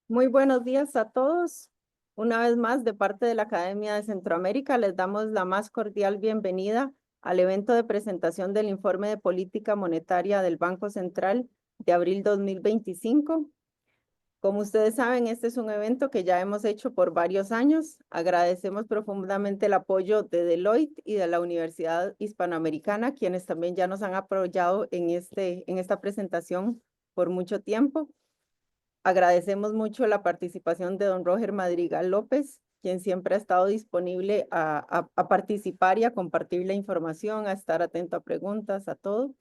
Muy buenos días a todos. Una vez más, de parte de la Academia de Centroamérica, les damos la más cordial bienvenida al evento de presentación del informe de política monetaria del Banco Central de abril 2025. Como ustedes saben, este es un evento que ya hemos hecho por varios años. Agradecemos profundamente el apoyo de Deloitte y de la Universidad Hispanoamericana, quienes también ya nos han apoyado en esta presentación por mucho tiempo. Agradecemos mucho la participación de don Roger Madrigal López, quien siempre ha estado disponible a participar y a compartir la información, a estar atento a preguntas, a todo.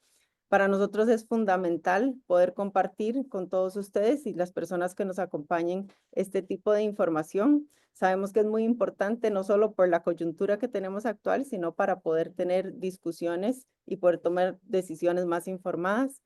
Para nosotros es fundamental poder compartir con todos ustedes y las personas que nos acompañen este tipo de información. Sabemos que es muy importante no solo por la coyuntura que tenemos actual, sino para poder tener discusiones y poder tomar decisiones más informadas.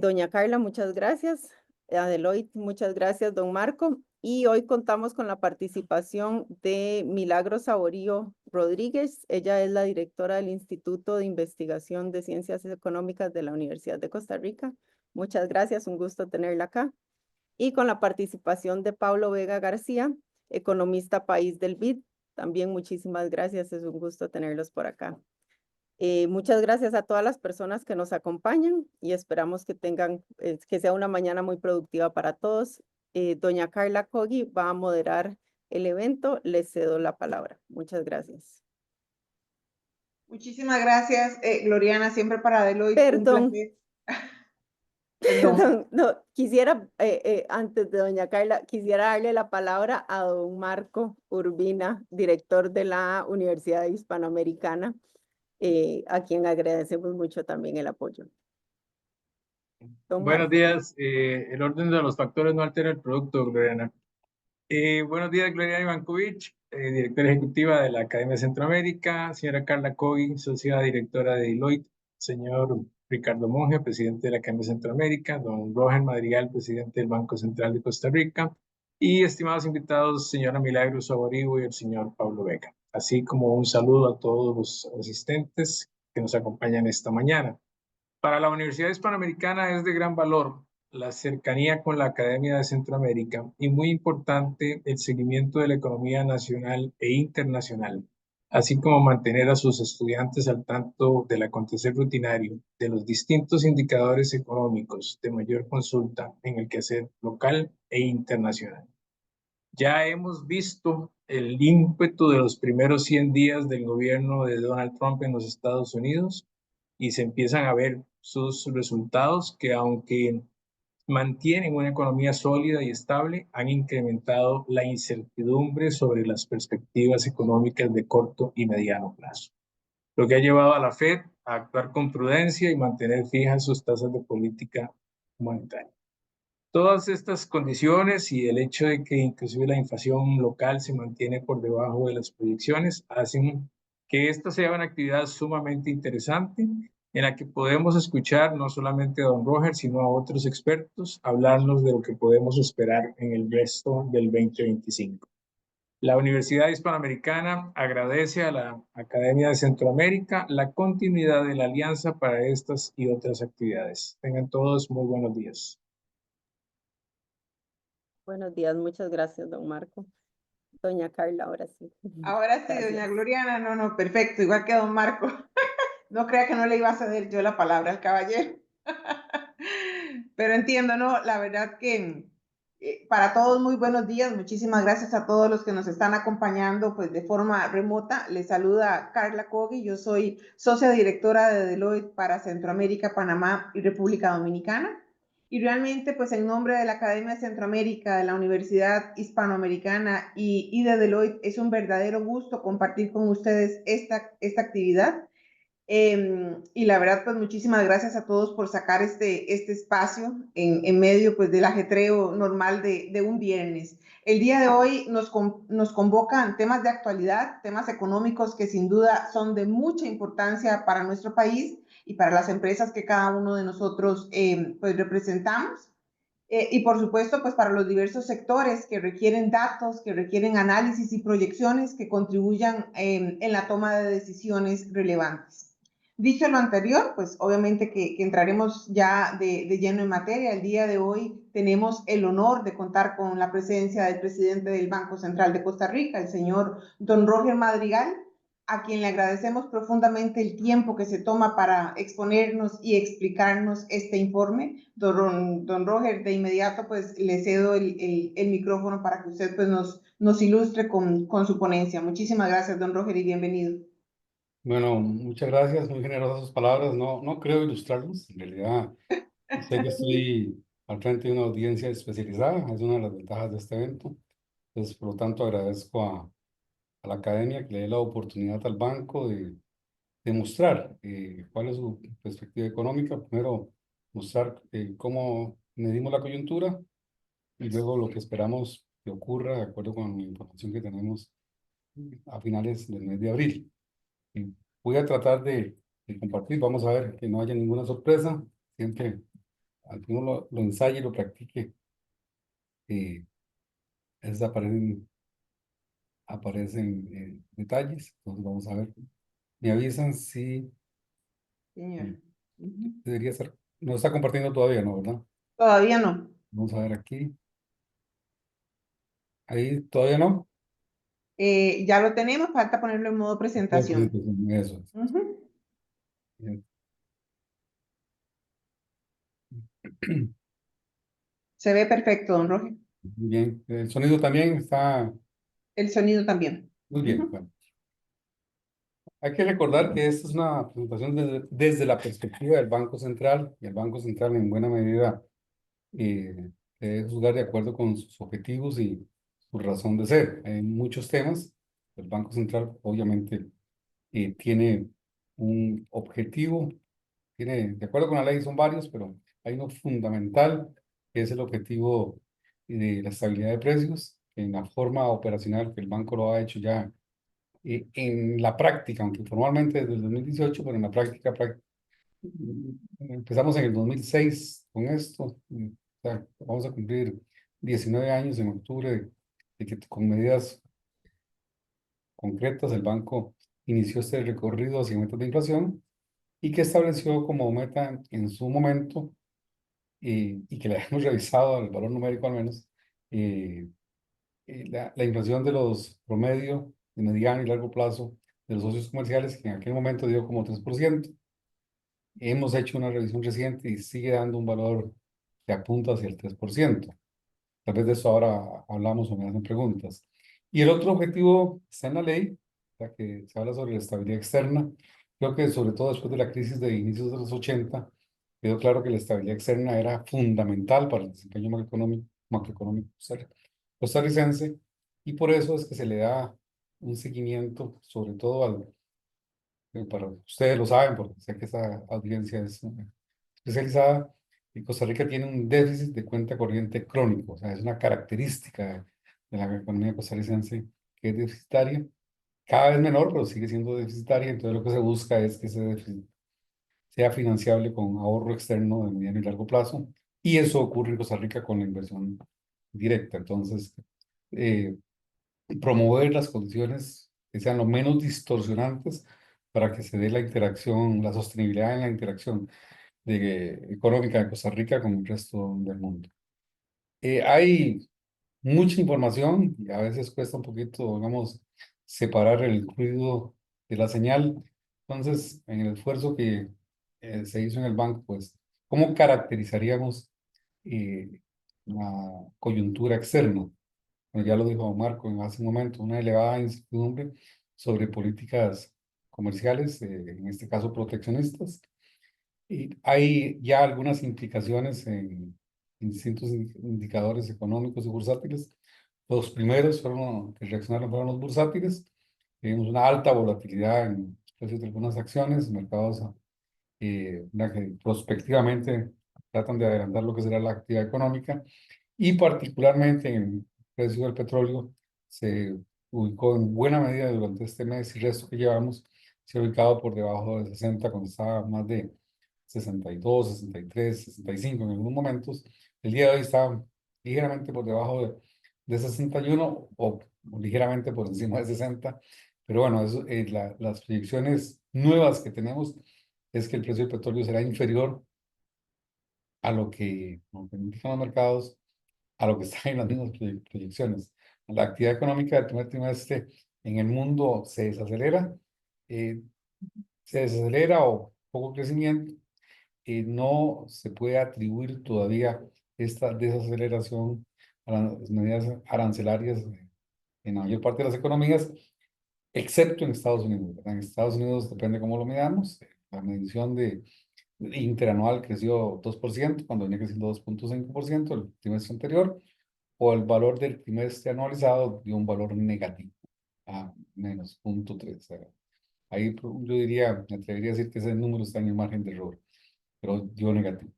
Doña Carla, muchas gracias. A Deloitte, muchas gracias, don Marco. Y hoy contamos con la participación de Milagros Saborío Rodríguez. Ella es la directora del Instituto de Investigación de Ciencias Económicas de la Universidad de Costa Rica. Muchas gracias, un gusto tenerla acá. Y con la participación de Pablo Vega García, economista país del BID. También muchísimas gracias, es un gusto tenerlos por acá. Muchas gracias a todas las personas que nos acompañan y esperamos que que sea una mañana muy productiva para todos. Doña Carla Cogi va a moderar el evento. Le cedo la palabra. Muchas gracias. Muchísimas gracias, Gloriana, siempre para Deloitte, un Perdón, placer. Perdón. perdón, no, antes de doña Carla, quisiera darle la palabra a don Marco Urbina, director de la Universidad Hispanoamericana, a quien agradecemos mucho también el apoyo. Don Buenos Marco. días. El orden de los factores no altera el producto, Gloriana. Buenos días, Gloriana Ivankovich, directora ejecutiva de la Academia de Centroamérica, señora Carla Cogi, socia directora de Deloitte, señor Ricardo Monge, presidente de la Academia de Centroamérica, don Roger Madrigal, presidente del Banco Central de Costa Rica, y estimados invitados, señora Milagros Saborío y el señor Pablo Vega, así como un saludo a todos los asistentes que nos acompañan esta mañana. Para la Universidad Hispanoamericana es de gran valor la cercanía con la Academia de Centroamérica y muy importante el seguimiento de la economía nacional e internacional, así como mantener a sus estudiantes al tanto del acontecer rutinario de los distintos indicadores económicos de mayor consulta en el quehacer local e internacional. Ya hemos visto el ímpetu de los primeros 100 días del gobierno de Donald Trump en los Estados Unidos y se empiezan a ver sus resultados que, aunque mantienen una economía sólida y estable, han incrementado la incertidumbre sobre las perspectivas económicas de corto y mediano plazo, lo que ha llevado a la Fed a actuar con prudencia y mantener fijas sus tasas de política monetaria. Todas estas condiciones y el hecho de que inclusive la inflación local se mantiene por debajo de las proyecciones hacen que esta sea una actividad sumamente interesante en la que podemos escuchar no solamente a don Roger, sino a otros expertos hablarnos de lo que podemos esperar en el resto del 2025. La Universidad Hispanoamericana agradece a la Academia de Centroamérica la continuidad de la alianza para estas y otras actividades. Tengan todos muy buenos días. Buenos días, muchas gracias, don Marco. Doña Carla, ahora sí. Ahora sí, doña Gracias. Gloriana, no, perfecto, igual que don Marco. No crea que no le iba a ceder yo la palabra al caballero. Pero entiendo, ¿no? La verdad que para todos muy buenos días. Muchísimas gracias a todos los que nos están acompañando pues de forma remota. Les saluda Carla Cogi. Yo soy socia directora de Deloitte para Centroamérica, Panamá y República Dominicana. Y realmente, pues en nombre de la Academia de Centroamérica, de la Universidad Hispanoamericana y de Deloitte, es un verdadero gusto compartir con ustedes esta actividad. Y la verdad, pues muchísimas gracias a todos por sacar este espacio en medio pues del ajetreo normal de un viernes. El día de hoy nos convocan temas de actualidad, temas económicos que sin duda son de mucha importancia para nuestro país y para las empresas que cada uno de nosotros pues representamos. Y por supuesto, pues para los diversos sectores que requieren datos, que requieren análisis y proyecciones que contribuyan en la toma de decisiones relevantes. Dicho lo anterior, pues obviamente que entraremos ya de lleno en materia. El día de hoy tenemos el honor de contar con la presencia del presidente del Banco Central de Costa Rica, el señor don Roger Madrigal, a quien le agradecemos profundamente el tiempo que se toma para exponernos y explicarnos este informe. Don Roger, de inmediato pues le cedo el micrófono para que usted pues nos ilustre con su ponencia. Muchísimas gracias, don Roger, y bienvenido. Bueno, muchas gracias, muy generosas sus palabras. No creo ilustrarlos. En realidad, sé que estoy al frente de una audiencia especializada, es una de las ventajas de este evento. Entonces, por lo tanto, agradezco a la academia que le dé la oportunidad al banco de mostrar cuál es su perspectiva económica. Primero, mostrar cómo medimos la coyuntura y luego lo que esperamos que ocurra de acuerdo con la información que tenemos a finales del mes de abril. Y voy a tratar de compartir, vamos a ver que no haya ninguna sorpresa, siempre al que uno lo ensaye y lo practique, es aparecen detalles, entonces vamos a ver, me avisan si Señor. debería ser, no está compartiendo todavía, ¿no? ¿Verdad? Todavía no. Vamos a ver aquí, ahí todavía no. Ya lo tenemos, falta ponerlo en modo presentación. Eso es. Ujú. Bien. Se ve perfecto, don Roger. Bien, el sonido también está El sonido también. muy bien. Ujú. Bueno, hay que recordar que esta es una presentación desde la perspectiva del Banco Central, y el Banco Central en buena medida debe juzgar de acuerdo con sus objetivos y su razón de ser. En muchos temas, el Banco Central obviamente tiene un objetivo, de acuerdo con la ley son varios, pero hay uno fundamental, que es el objetivo de la estabilidad de precios, en la forma operacional que el banco lo ha hecho ya en la práctica, aunque formalmente desde el 2018, pero en la práctica, empezamos en el 2006 con esto. O sea, vamos a cumplir 19 años en octubre de que con medidas concretas el banco inició este recorrido hacia metas de inflación y que estableció como meta en su momento y que le hemos revisado al valor numérico al menos, la inflación de los promedio de mediano y largo plazo de los socios comerciales, que en aquel momento dio como 3%. Hemos hecho una revisión reciente y sigue dando un valor que apunta hacia el 3%. Tal vez de eso ahora hablamos o me hacen preguntas. Y el otro objetivo está en la ley, ya que se habla sobre la estabilidad externa. Creo que sobre todo después de la crisis de inicios de los 80, quedó claro que la estabilidad externa era fundamental para el desempeño macroeconómico costarricense, y por eso es que se le da un seguimiento, sobre todo para ustedes lo saben, porque sé que esta audiencia es especializada, y Costa Rica tiene un déficit de cuenta corriente crónico, o sea, es una característica de la economía costarricense que es deficitaria, cada vez menor, pero sigue siendo deficitaria. Entonces lo que se busca es que ese déficit sea financiable con ahorro externo de mediano y largo plazo, y eso ocurre en Costa Rica con la inversión directa. Entonces, eh, promover las condiciones que sean lo menos distorsionantes para que se dé la interacción, la sostenibilidad en la interacción económica de Costa Rica con el resto del mundo. Hay mucha información y a veces cuesta un poquito, digamos, separar el ruido de la señal. Entonces, en el esfuerzo que se hizo en el banco, pues, ¿cómo caracterizaríamos la coyuntura externa? Bueno, ya lo dijo Marco hace un momento, una elevada incertidumbre sobre políticas comerciales, en este caso proteccionistas. Y hay ya algunas implicaciones en distintos indicadores económicos y bursátiles. Los primeros que reaccionaron fueron los bursátiles. Tenemos una alta volatilidad en los precios de algunas acciones, mercados que prospectivamente tratan de adelantar lo que será la actividad económica, y particularmente en el precio del petróleo se ubicó en buena medida durante este mes y resto que llevamos, se ha ubicado por debajo de 60, cuando estaba más de 62, 63, 65 en algunos momentos. El día de hoy está ligeramente por debajo de 61 o ligeramente por encima de 60, pero bueno, eso, las proyecciones nuevas que tenemos es que el precio del petróleo será inferior a lo que indican los mercados, a lo que está en las mismas proyecciones. La actividad económica del primer trimestre en el mundo eh, se desacelera o poco crecimiento. No se puede atribuir todavía esta desaceleración a las medidas arancelarias en la mayor parte de las economías, excepto en Estados Unidos, ¿verdad? En Estados Unidos, depende cómo lo midamos, la medición interanual creció 2%, cuando venía creciendo 2,5% el trimestre anterior, o el valor del trimestre anualizado dio un valor negativo, a menos 0,3. Ahí yo diría, me atrevería a decir que ese número está en el margen de error, pero dio negativo.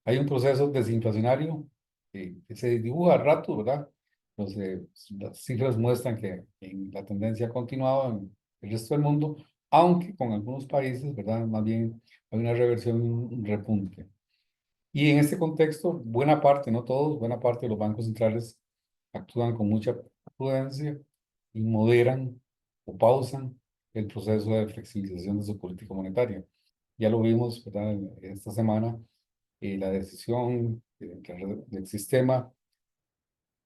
Hay un proceso desinflacionario que se dibuja a rato, ¿verdad? Las cifras muestran que la tendencia ha continuado en el resto del mundo, aunque con algunos países, ¿verdad? Más bien hay una reversión, un repunte. Y en este contexto, buena parte, no todos, buena parte de los bancos centrales actúan con mucha prudencia y moderan o pausan el proceso de flexibilización de su política monetaria. Ya lo vimos, ¿verdad? Esta semana, la decisión del sistema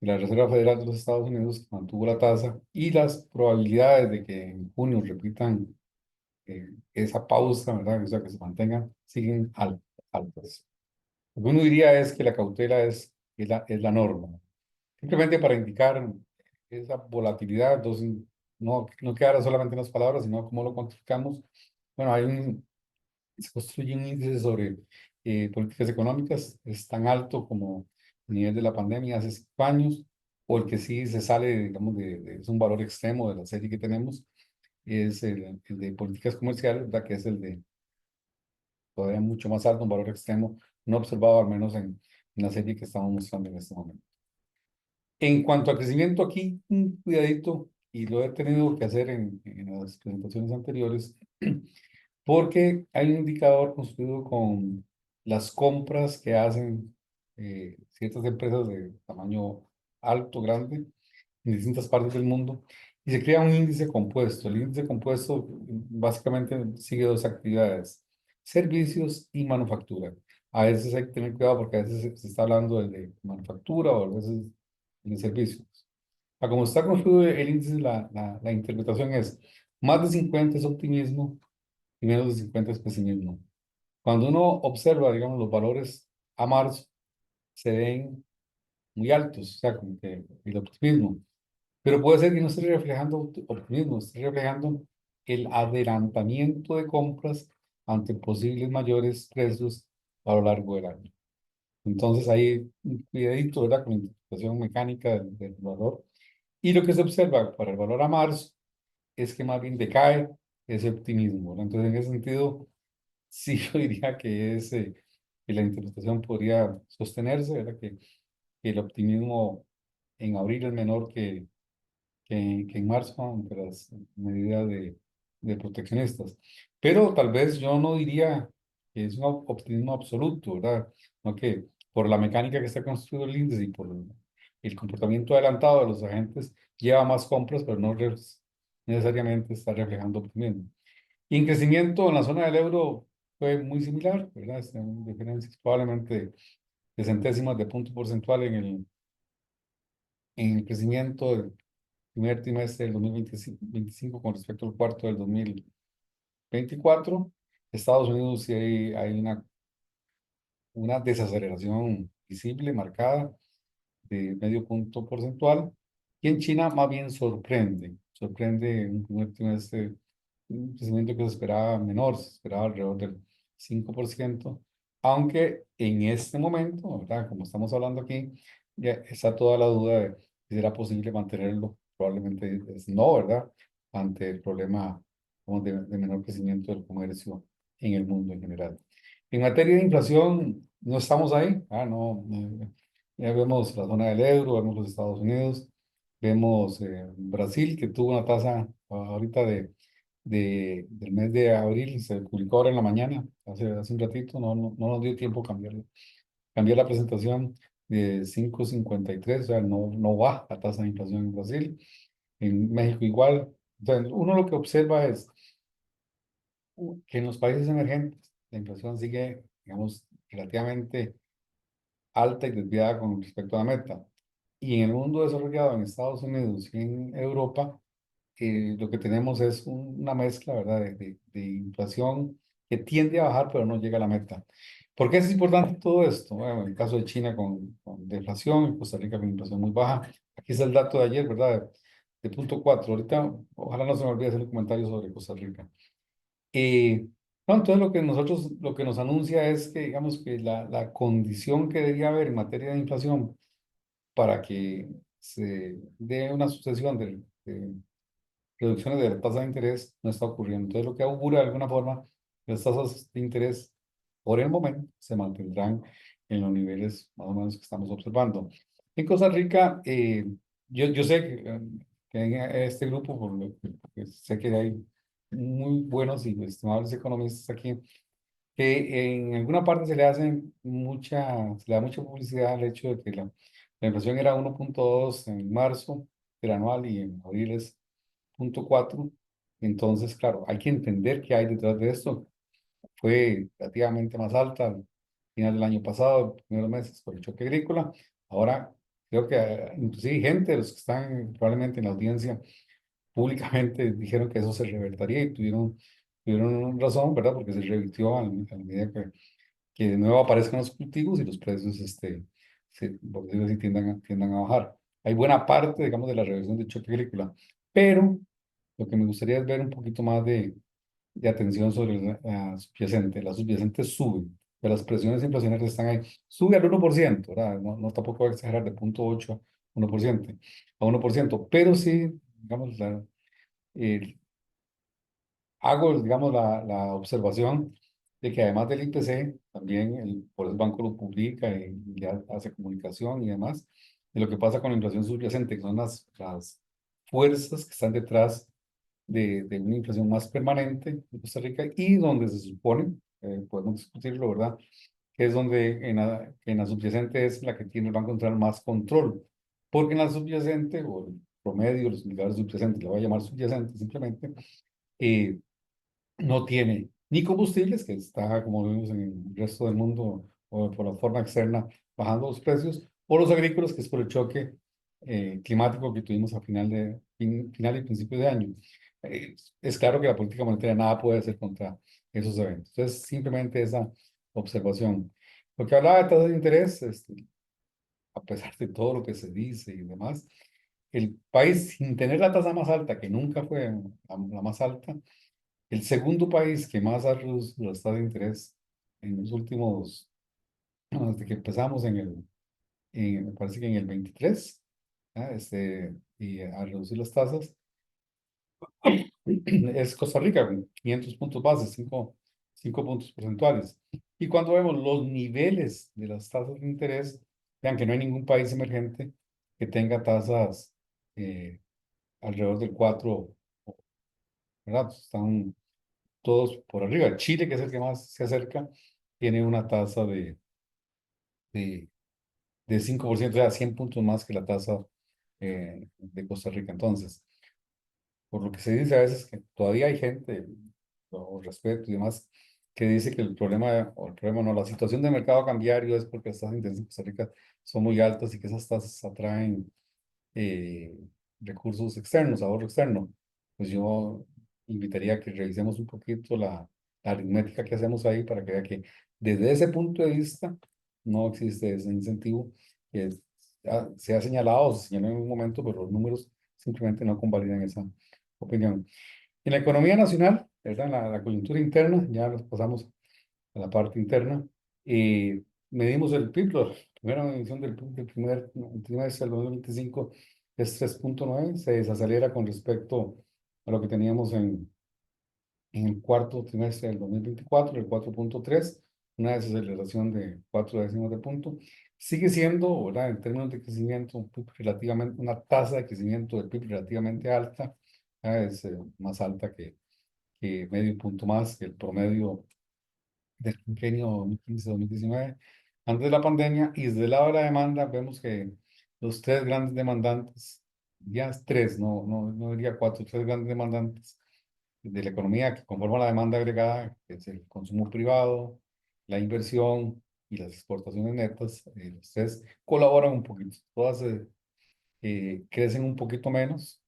de la Reserva Federal de los Estados Unidos que mantuvo la tasa y las probabilidades de que en junio repitan esa pausa, ¿verdad? O sea, que se mantengan, siguen altas. Lo que uno diría es que la cautela es la norma, simplemente para indicar esa volatilidad, entonces no quedara solamente en las palabras, sino cómo lo cuantificamos. Bueno, se construye un índice sobre políticas económicas, es tan alto como el nivel de la pandemia hace 5 años, o el que sí se sale, digamos, es un valor extremo de la serie que tenemos, es el de políticas comerciales, ¿verdad? Que es el de todavía mucho más alto, un valor extremo, no observado al menos en la serie que estamos mostrando en este momento. En cuanto al crecimiento aquí, un cuidadito, y lo he tenido que hacer en las presentaciones anteriores, porque hay un indicador construido con las compras que hacen ciertas empresas de tamaño alto, grande, en distintas partes del mundo, y se crea un índice compuesto. El índice compuesto básicamente sigue dos actividades: servicios y manufactura. A veces hay que tener cuidado porque a veces se está hablando de manufactura o a veces de servicios. Como está construido el índice, la interpretación es: más de 50 es optimismo y menos de 50 es pesimismo. Cuando uno observa, digamos, los valores a marzo, se ven muy altos, o sea, como que el optimismo. Pero puede ser que no esté reflejando optimismo, esté reflejando el adelantamiento de compras ante posibles mayores precios a lo largo del año. Entonces ahí un cuidadito, ¿verdad? Con la interpretación mecánica del valor. Y lo que se observa para el valor a marzo es que más bien decae ese optimismo, ¿no? Entonces, en ese sentido, sí yo diría que la interpretación podría sostenerse, ¿verdad? Que el optimismo en abril es menor que en marzo, ante las medidas de proteccionistas. Pero tal vez yo no diría que es un optimismo absoluto, ¿verdad? No, que por la mecánica que está construido el índice y por el comportamiento adelantado de los agentes lleva más compras, pero no necesariamente está reflejando optimismo. Y en crecimiento en la zona del euro fue muy similar, ¿verdad? Están diferencias probablemente de centésimas de punto porcentual en el crecimiento del primer trimestre del 2025 con respecto al cuarto del 2024. Estados Unidos sí hay una desaceleración visible, marcada, de medio punto porcentual. Y en China más bien sorprende un primer trimestre, un crecimiento que se esperaba menor, se esperaba alrededor del 5%, aunque en este momento, ¿verdad? Como estamos hablando aquí, ya está toda la duda de si será posible mantenerlo. Probablemente es no, ¿verdad? Ante el problema como de menor crecimiento del comercio en el mundo en general. En materia de inflación, no estamos ahí, no, ya vemos la zona del euro, vemos los Estados Unidos, vemos Brasil, que tuvo una tasa ahorita del mes de abril, se publicó ahora en la mañana, hace un ratito, no nos dio tiempo cambiarlo. Cambié la presentación de 5,53, o sea, no va la tasa de inflación en Brasil. En México igual. Entonces, uno lo que observa es que en los países emergentes la inflación sigue, digamos, relativamente alta y desviada con respecto a la meta. Y en el mundo desarrollado, en Estados Unidos y en Europa, lo que tenemos es una mezcla, ¿verdad?, de inflación que tiende a bajar, pero no llega a la meta. ¿Por qué es importante todo esto? Bueno, en el caso de China con deflación, en Costa Rica con inflación muy baja. Aquí está el dato de ayer, ¿verdad? De punto 4. Ahorita, ojalá no se me olvide hacer un comentario sobre Costa Rica. No, entonces lo que nos anuncia es que, digamos, que la condición que debería haber en materia de inflación para que se dé una sucesión de reducciones de la tasa de interés no está ocurriendo. Entonces, lo que augura de alguna forma, las tasas de interés por el momento se mantendrán en los niveles más o menos que estamos observando. En Costa Rica, yo sé que en este grupo, porque sé que hay muy buenos y estimables economistas aquí, que en alguna parte se le da mucha publicidad al hecho de que la inflación era 1.2 en marzo del anual y en abril es 0.4. Entonces, claro, hay que entender qué hay detrás de esto. Fue relativamente más alta al final del año pasado, los primeros meses, por el choque agrícola. Ahora, creo que inclusive gente de los que están probablemente en la audiencia públicamente dijeron que eso se revertiría y tuvieron razón, ¿verdad? Porque se revirtió a medida que de nuevo aparezcan los cultivos y los precios, por decirlo así, tiendan a bajar. Hay buena parte, digamos, de la reversión del choque agrícola, pero lo que me gustaría es ver un poquito más de atención sobre la subyacente. La subyacente sube, pero las presiones inflacionarias están ahí. Sube al 1%, ¿verdad? No, no tampoco voy a exagerar de 0.8 a 1%, pero sí, digamos, digamos, la observación de que además del IPC, también por el banco lo publica y ya hace comunicación y demás, de lo que pasa con la inflación subyacente, que son las fuerzas que están detrás de una inflación más permanente en Costa Rica y donde se supone, podemos discutirlo, ¿verdad? Que es donde en la subyacente es la que tiene el Banco Central más control, porque en la subyacente o el promedio, los indicadores subyacentes, le voy a llamar subyacente simplemente, eh, no tiene ni combustibles, que está, como vemos en el resto del mundo, o por la forma externa, bajando los precios, o los agrícolas, que es por el choque climático que tuvimos a final y principio de año. Es claro que la política monetaria nada puede hacer contra esos eventos. Entonces, simplemente esa observación. Lo que hablaba de tasas de interés, a pesar de todo lo que se dice y demás, el país sin tener la tasa más alta, que nunca fue la más alta, el segundo país que más ha reducido las tasas de interés en los últimos, bueno, desde que empezamos me parece que en el 23, ¿ah? Y a reducir las tasas, es Costa Rica con 500 puntos base, 5 puntos porcentuales. Y cuando vemos los niveles de las tasas de interés, vean que no hay ningún país emergente que tenga tasas alrededor del 4, ¿verdad? Están todos por arriba. Chile, que es el que más se acerca, tiene una tasa de, de 5%, o sea, 100 puntos más que la tasa de Costa Rica. Entonces, por lo que se dice a veces que todavía hay gente, o respeto y demás, que dice que el problema no, la situación de mercado cambiario es porque las tasas de interés en Costa Rica son muy altas y que esas tasas atraen eh, recursos externos, ahorro externo. Pues yo invitaría a que revisemos un poquito la aritmética que hacemos ahí para que vea que desde ese punto de vista no existe ese incentivo que se ha señalado, se señaló en un momento, pero los números simplemente no convalidan esa opinión. En la economía nacional, ¿verdad? La coyuntura interna, ya nos pasamos a la parte interna, medimos el PIB, la primera medición del PIB del primer trimestre del 2025 es 3.9, se desacelera con respecto a lo que teníamos en el cuarto trimestre del 2024, el 4.3, una desaceleración de 4 décimos de punto. Sigue siendo, ¿verdad? En términos de crecimiento, un PIB relativamente, una tasa de crecimiento del PIB relativamente alta, es más alta que medio punto más que el promedio del quinquenio 2015-2019, antes de la pandemia, y desde el lado de la demanda vemos que los tres grandes demandantes, ya es tres, no diría cuatro, tres grandes demandantes de la economía que conforma la demanda agregada, que es el consumo privado, la inversión y las exportaciones netas, los tres colaboran un poquito. Todas crecen un poquito menos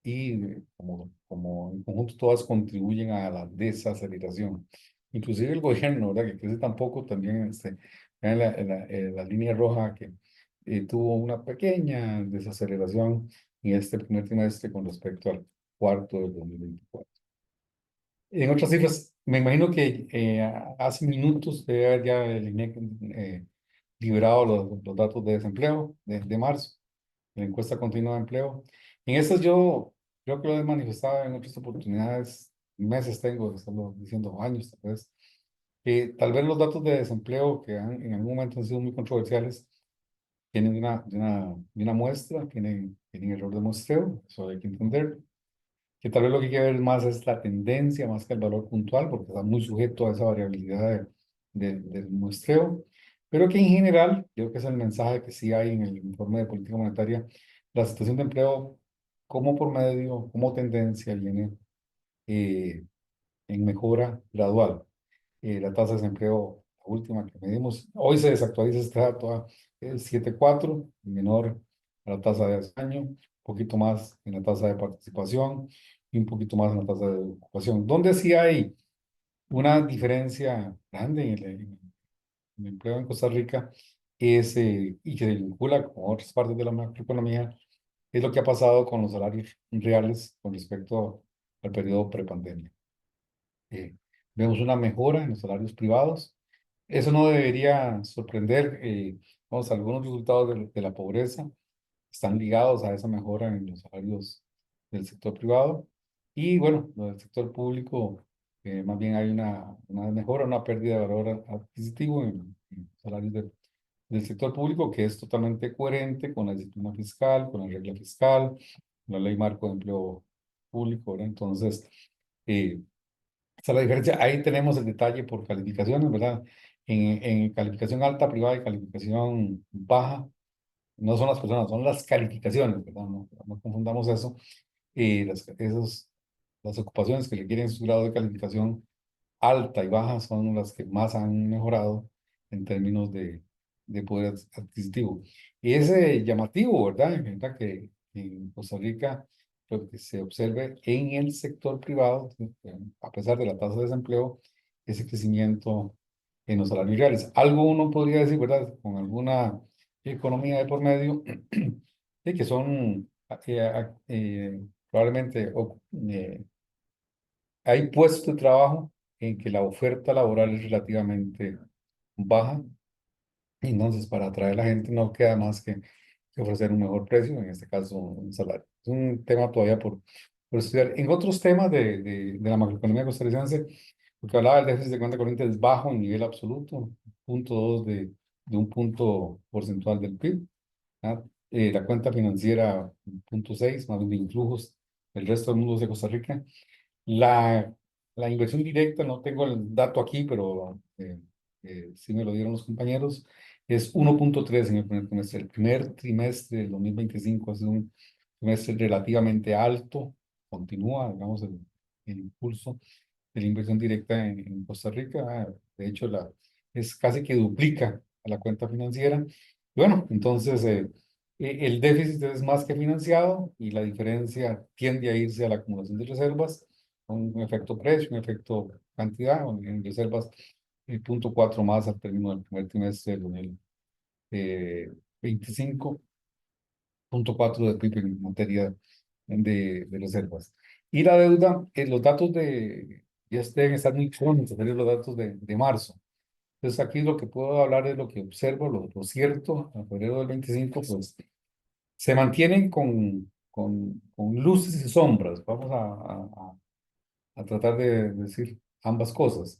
y como en conjunto todas contribuyen a la desaceleración. Inclusive el gobierno, ¿verdad? Que crece tampoco, también en la línea roja que tuvo una pequeña desaceleración en este primer trimestre con respecto al cuarto del 2024. En otras cifras, me imagino que hace minutos debe haber ya el INEC liberado los datos de desempleo de marzo, la encuesta continua de empleo. En estas yo creo que lo he manifestado en otras oportunidades, meses tengo, de estarlo diciendo años tal vez, que tal vez los datos de desempleo que en algún momento han sido muy controversiales, tienen una muestra, tienen error de muestreo, eso hay que entender, que tal vez lo que hay que ver más es la tendencia más que el valor puntual, porque está muy sujeto a esa variabilidad del muestreo, pero que en general, creo que es el mensaje que sí hay en el informe de política monetaria, la situación de empleo como por medio, como tendencia, viene eh, en mejora gradual. La tasa de desempleo, la última que medimos, hoy se desactualiza este dato, es 7,4, menor a la tasa de hace año, un poquito más en la tasa de participación y un poquito más en la tasa de ocupación. Donde sí hay una diferencia grande en el empleo en Costa Rica es, y que se vincula con otras partes de la macroeconomía, es lo que ha pasado con los salarios reales con respecto al periodo prepandemia. Eh, Vemos una mejora en los salarios privados. Eso no debería sorprender. Vamos, algunos resultados de la pobreza están ligados a esa mejora en los salarios del sector privado. Y bueno, lo del sector público, más bien hay una mejora, una pérdida de valor adquisitivo en salarios del sector público, que es totalmente coherente con la disciplina fiscal, con la regla fiscal, la ley marco de empleo público, ¿verdad? Entonces, esa es la diferencia. Ahí tenemos el detalle por calificaciones, ¿verdad? En calificación alta privada y calificación baja, no son las personas, son las calificaciones, ¿verdad? No confundamos eso. Las ocupaciones que requieren su grado de calificación alta y baja son las que más han mejorado en términos de poder adquisitivo. Y es llamativo, ¿verdad? ¿Verdad? Que en Costa Rica lo que se observe en el sector privado, a pesar de la tasa de desempleo, ese crecimiento en los salarios reales. Algo uno podría decir, ¿verdad? Con alguna economía de por medio, de que son probablemente hay puestos de trabajo en que la oferta laboral es relativamente baja, y entonces para atraer a la gente no queda más que ofrecer un mejor precio, en este caso un salario. Es un tema todavía por estudiar. En otros temas de la macroeconomía costarricense, porque hablaba del déficit de cuenta corriente es bajo en nivel absoluto, 0,2 de un punto porcentual del PIB. ¿Ah? La cuenta financiera 0,6, más bien de influjos del resto del mundo de Costa Rica. La inversión directa, no tengo el dato aquí, pero sí me lo dieron los compañeros, es 1,3 en el primer trimestre. El primer trimestre del 2025 es un trimestre relativamente alto, continúa, digamos, el impulso de la inversión directa en Costa Rica. De hecho, es casi que duplica a la cuenta financiera. Y bueno, entonces el déficit es más que financiado y la diferencia tiende a irse a la acumulación de reservas, un efecto precio, un efecto cantidad, en reservas 0,4 más al término del primer trimestre del 2025, 0,4 de PIB en materia de reservas. Y la deuda, los datos ya deben estar muy prontos, los datos de marzo. Entonces aquí lo que puedo hablar es lo que observo, lo cierto, a febrero del 25, pues se mantienen con luces y sombras. Vamos a tratar de decir ambas cosas.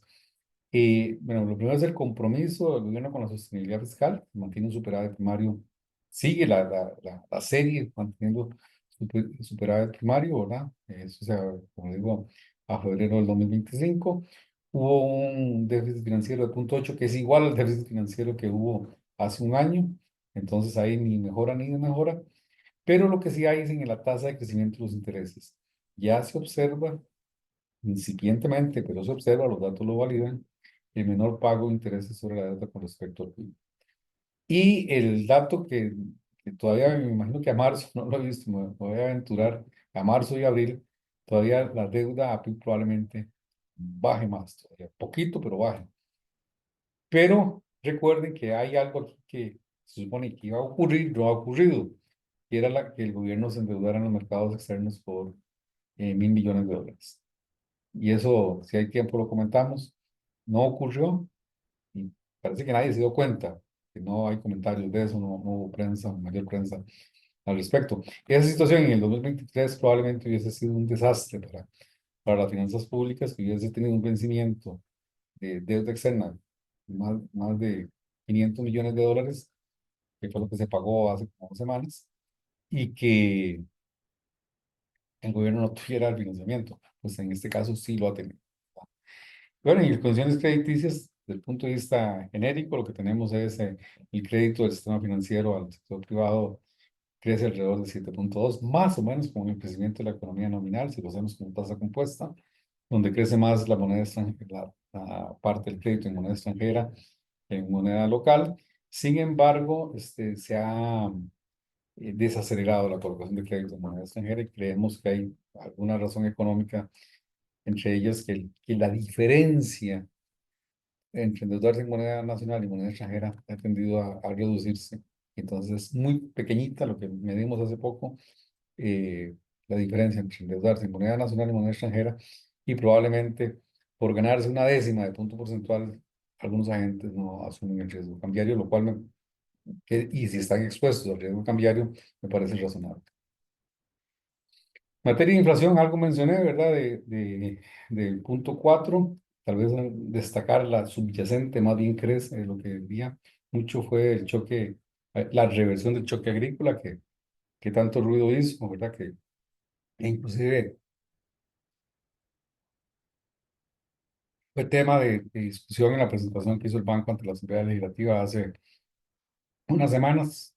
Bueno, lo primero es el compromiso del gobierno con la sostenibilidad fiscal, mantiene un superávit primario, sigue la serie manteniendo superávit primario, ¿verdad? Eso, o sea, como digo, a febrero del 2025 hubo un déficit financiero de 0,8, que es igual al déficit financiero que hubo hace un año, entonces ahí ni mejora ni mejora, pero lo que sí hay es en la tasa de crecimiento de los intereses. Ya se observa incipientemente, pero se observa, los datos lo validan, el menor pago de intereses sobre la deuda con respecto al PIB. Y el dato que todavía me imagino que a marzo, no lo he visto, me voy a aventurar, a marzo y abril, todavía la deuda a PIB probablemente baje más, todavía, poquito, pero baje. Pero recuerden que hay algo aquí que se supone que iba a ocurrir, no ha ocurrido, que era que el gobierno se endeudara en los mercados externos por 1.000 millones de dólares. Y eso, si hay tiempo, lo comentamos, no ocurrió y parece que nadie se dio cuenta, que no hay comentarios de eso, no hubo prensa, mayor prensa al respecto. Esa situación en el 2023 probablemente hubiese sido un desastre para las finanzas públicas, que hubiese tenido un vencimiento de deuda externa más de 500 millones de dólares, que fue lo que se pagó hace como 2 semanas, y que el gobierno no tuviera el financiamiento. Pues en este caso sí lo ha tenido. Bueno, en condiciones crediticias, desde el punto de vista genérico, lo que tenemos es el crédito del sistema financiero al sector privado crece alrededor de 7.2, más o menos como el crecimiento de la economía nominal, si lo hacemos con tasa compuesta, donde crece más la moneda extranjera, la parte del crédito en moneda extranjera que en moneda local. Sin embargo, se ha desacelerado la colocación de crédito en moneda extranjera y creemos que hay alguna razón económica, entre ellas que la diferencia entre endeudarse en moneda nacional y moneda extranjera ha tendido a reducirse. Entonces, es muy pequeñita lo que medimos hace poco, la diferencia entre endeudarse en moneda nacional y moneda extranjera, y probablemente por ganarse una décima de punto porcentual, algunos agentes no asumen el riesgo cambiario, lo cual, y si están expuestos al riesgo cambiario, me parece razonable. Materia de inflación, algo mencioné, ¿verdad? Del punto 4, tal vez destacar la subyacente, más bien crece, lo que decía mucho fue el choque, la reversión del choque agrícola que tanto ruido hizo, ¿verdad? E inclusive fue tema de discusión en la presentación que hizo el banco ante la Asamblea Legislativa hace unas semanas.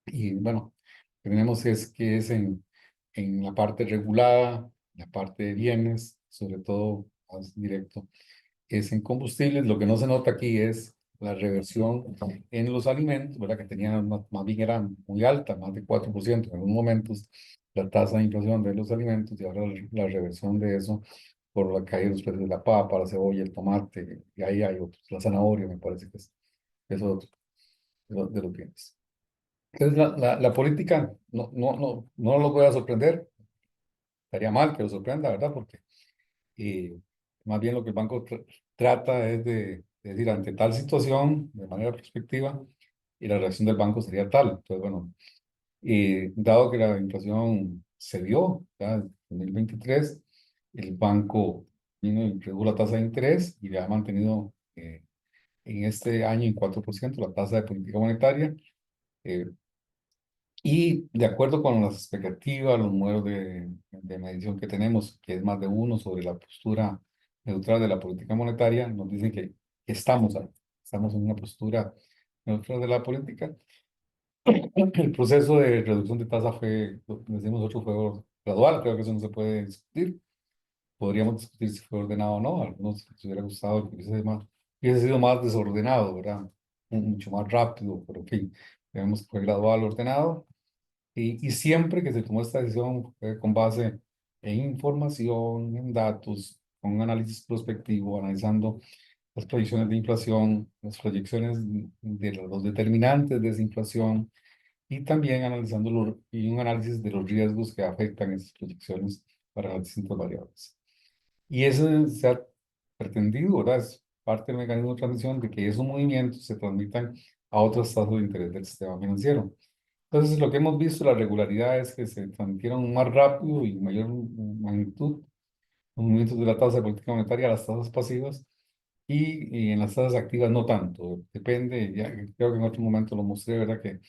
Y bueno, tenemos que es en la parte regulada, la parte de bienes, sobre todo más directo, es en combustibles. Lo que no se nota aquí es la reversión en los alimentos, ¿verdad? Que tenían más bien era muy alta, más de 4% en algunos momentos, la tasa de inflación de los alimentos, y ahora la reversión de eso por la caída de los precios de la papa, la cebolla, el tomate, y ahí hay otros, la zanahoria me parece que es otro de los bienes. Entonces, la política no los voy a sorprender, estaría mal que los sorprenda, ¿verdad? Porque más bien lo que el banco trata es de decir, ante tal situación, de manera prospectiva, y la reacción del banco sería tal. Entonces, bueno, dado que la inflación se dio, ¿verdad? En 2023, el banco vino y redujo la tasa de interés y ha mantenido en este año en 4% la tasa de política monetaria. eh, Y de acuerdo con las expectativas, los modelos de medición que tenemos, que es más de uno sobre la postura neutral de la política monetaria, nos dicen que estamos ahí, estamos en una postura neutral de la política. El proceso de reducción de tasa fue, lo que decimos nosotros, fue gradual, creo que eso no se puede discutir. Podríamos discutir si fue ordenado o no, a algunos les hubiera gustado que hubiese sido más desordenado, ¿verdad? Mucho más rápido, pero en fin, vemos que fue gradual, ordenado. Y siempre que se tomó esta decisión fue con base en información, en datos, con un análisis prospectivo, analizando las proyecciones de inflación, las proyecciones de los determinantes de esa inflación, y también analizando y un análisis de los riesgos que afectan esas proyecciones para las distintas variables. Y eso se ha pretendido, ¿verdad? Es parte del mecanismo de transmisión, de que esos movimientos se transmitan a otras tasas de interés del sistema financiero. Entonces, lo que hemos visto, la regularidad es que se transmitieron más rápido y mayor magnitud los movimientos de la tasa de política monetaria a las tasas pasivas, y en las tasas activas no tanto. Depende, ya creo que en otro momento lo mostré, ¿verdad? Que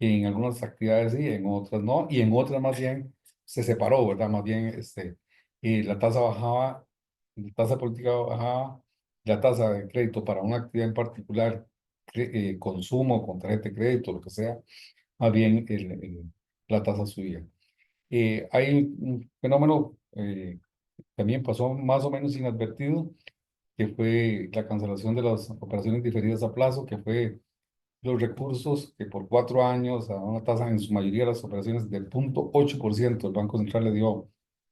en algunas actividades sí, en otras no, y en otras más bien se separó, ¿verdad? Más bien y la tasa bajaba, la tasa política bajaba, la tasa de crédito para una actividad en particular, consumo con tarjeta de crédito, lo que sea, más bien la tasa subía. Hay un fenómeno también pasó más o menos inadvertido, que fue la cancelación de las operaciones diferidas a plazo, que fue los recursos que por 4 años, a una tasa en su mayoría de las operaciones de 0,8%, el Banco Central le dio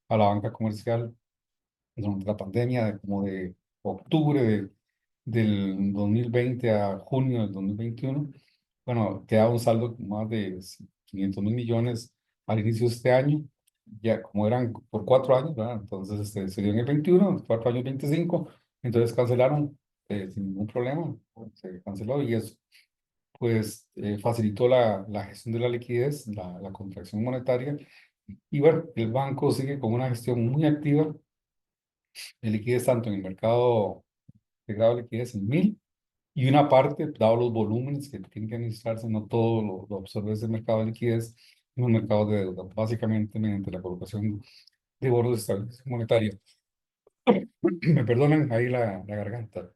a la banca comercial durante la pandemia, como de octubre del 2020 a junio del 2021. Bueno, quedaba un saldo más de 500.000 millones al inicio de este año, ya como eran por 4 años, ¿verdad? Entonces se dio en el 21, 4 años 25, entonces cancelaron sin ningún problema, se canceló y eso pues facilitó la gestión de la liquidez, la contracción monetaria. Y bueno, el banco sigue con una gestión muy activa de liquidez, tanto en el mercado de grado de liquidez en 1000, y una parte, dado los volúmenes que tienen que administrarse, no todo lo absorbe ese mercado de liquidez en un mercado de deuda, básicamente mediante la colocación de bonos de estabilización monetaria. Me perdonen ahí la garganta.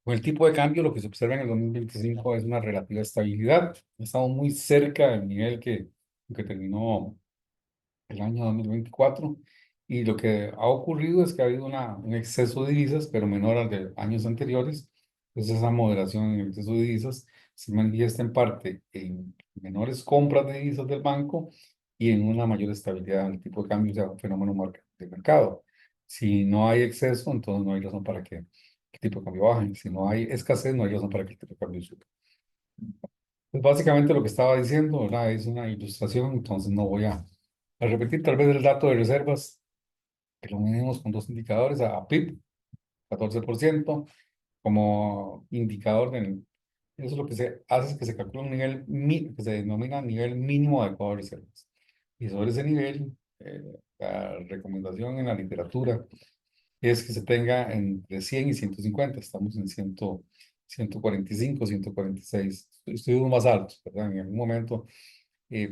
Con el tipo de cambio, lo que se observa en el 2025 es una relativa estabilidad. Estamos muy cerca del nivel que terminó el año 2024. Y lo que ha ocurrido es que ha habido un exceso de divisas, pero menor al de años anteriores. Entonces, esa moderación en el exceso de divisas se manifiesta en parte en menores compras de divisas del banco y en una mayor estabilidad en el tipo de cambio, o sea, un fenómeno de mercado. Si no hay exceso, entonces no hay razón para que el tipo de cambio baje. Si no hay escasez, no hay razón para que el tipo de cambio suba. Pues básicamente lo que estaba diciendo, ¿verdad? Es una ilustración, entonces no voy a repetir tal vez el dato de reservas, que lo medimos con dos indicadores, a PIB, 14%, como indicador del... Eso lo que se hace es que se calcula un nivel, que se denomina nivel mínimo adecuado de reservas. Y sobre ese nivel, la recomendación en la literatura es que se tenga entre 100 y 150. Estamos en 145, 146. Estudios más altos, ¿verdad? En algún momento,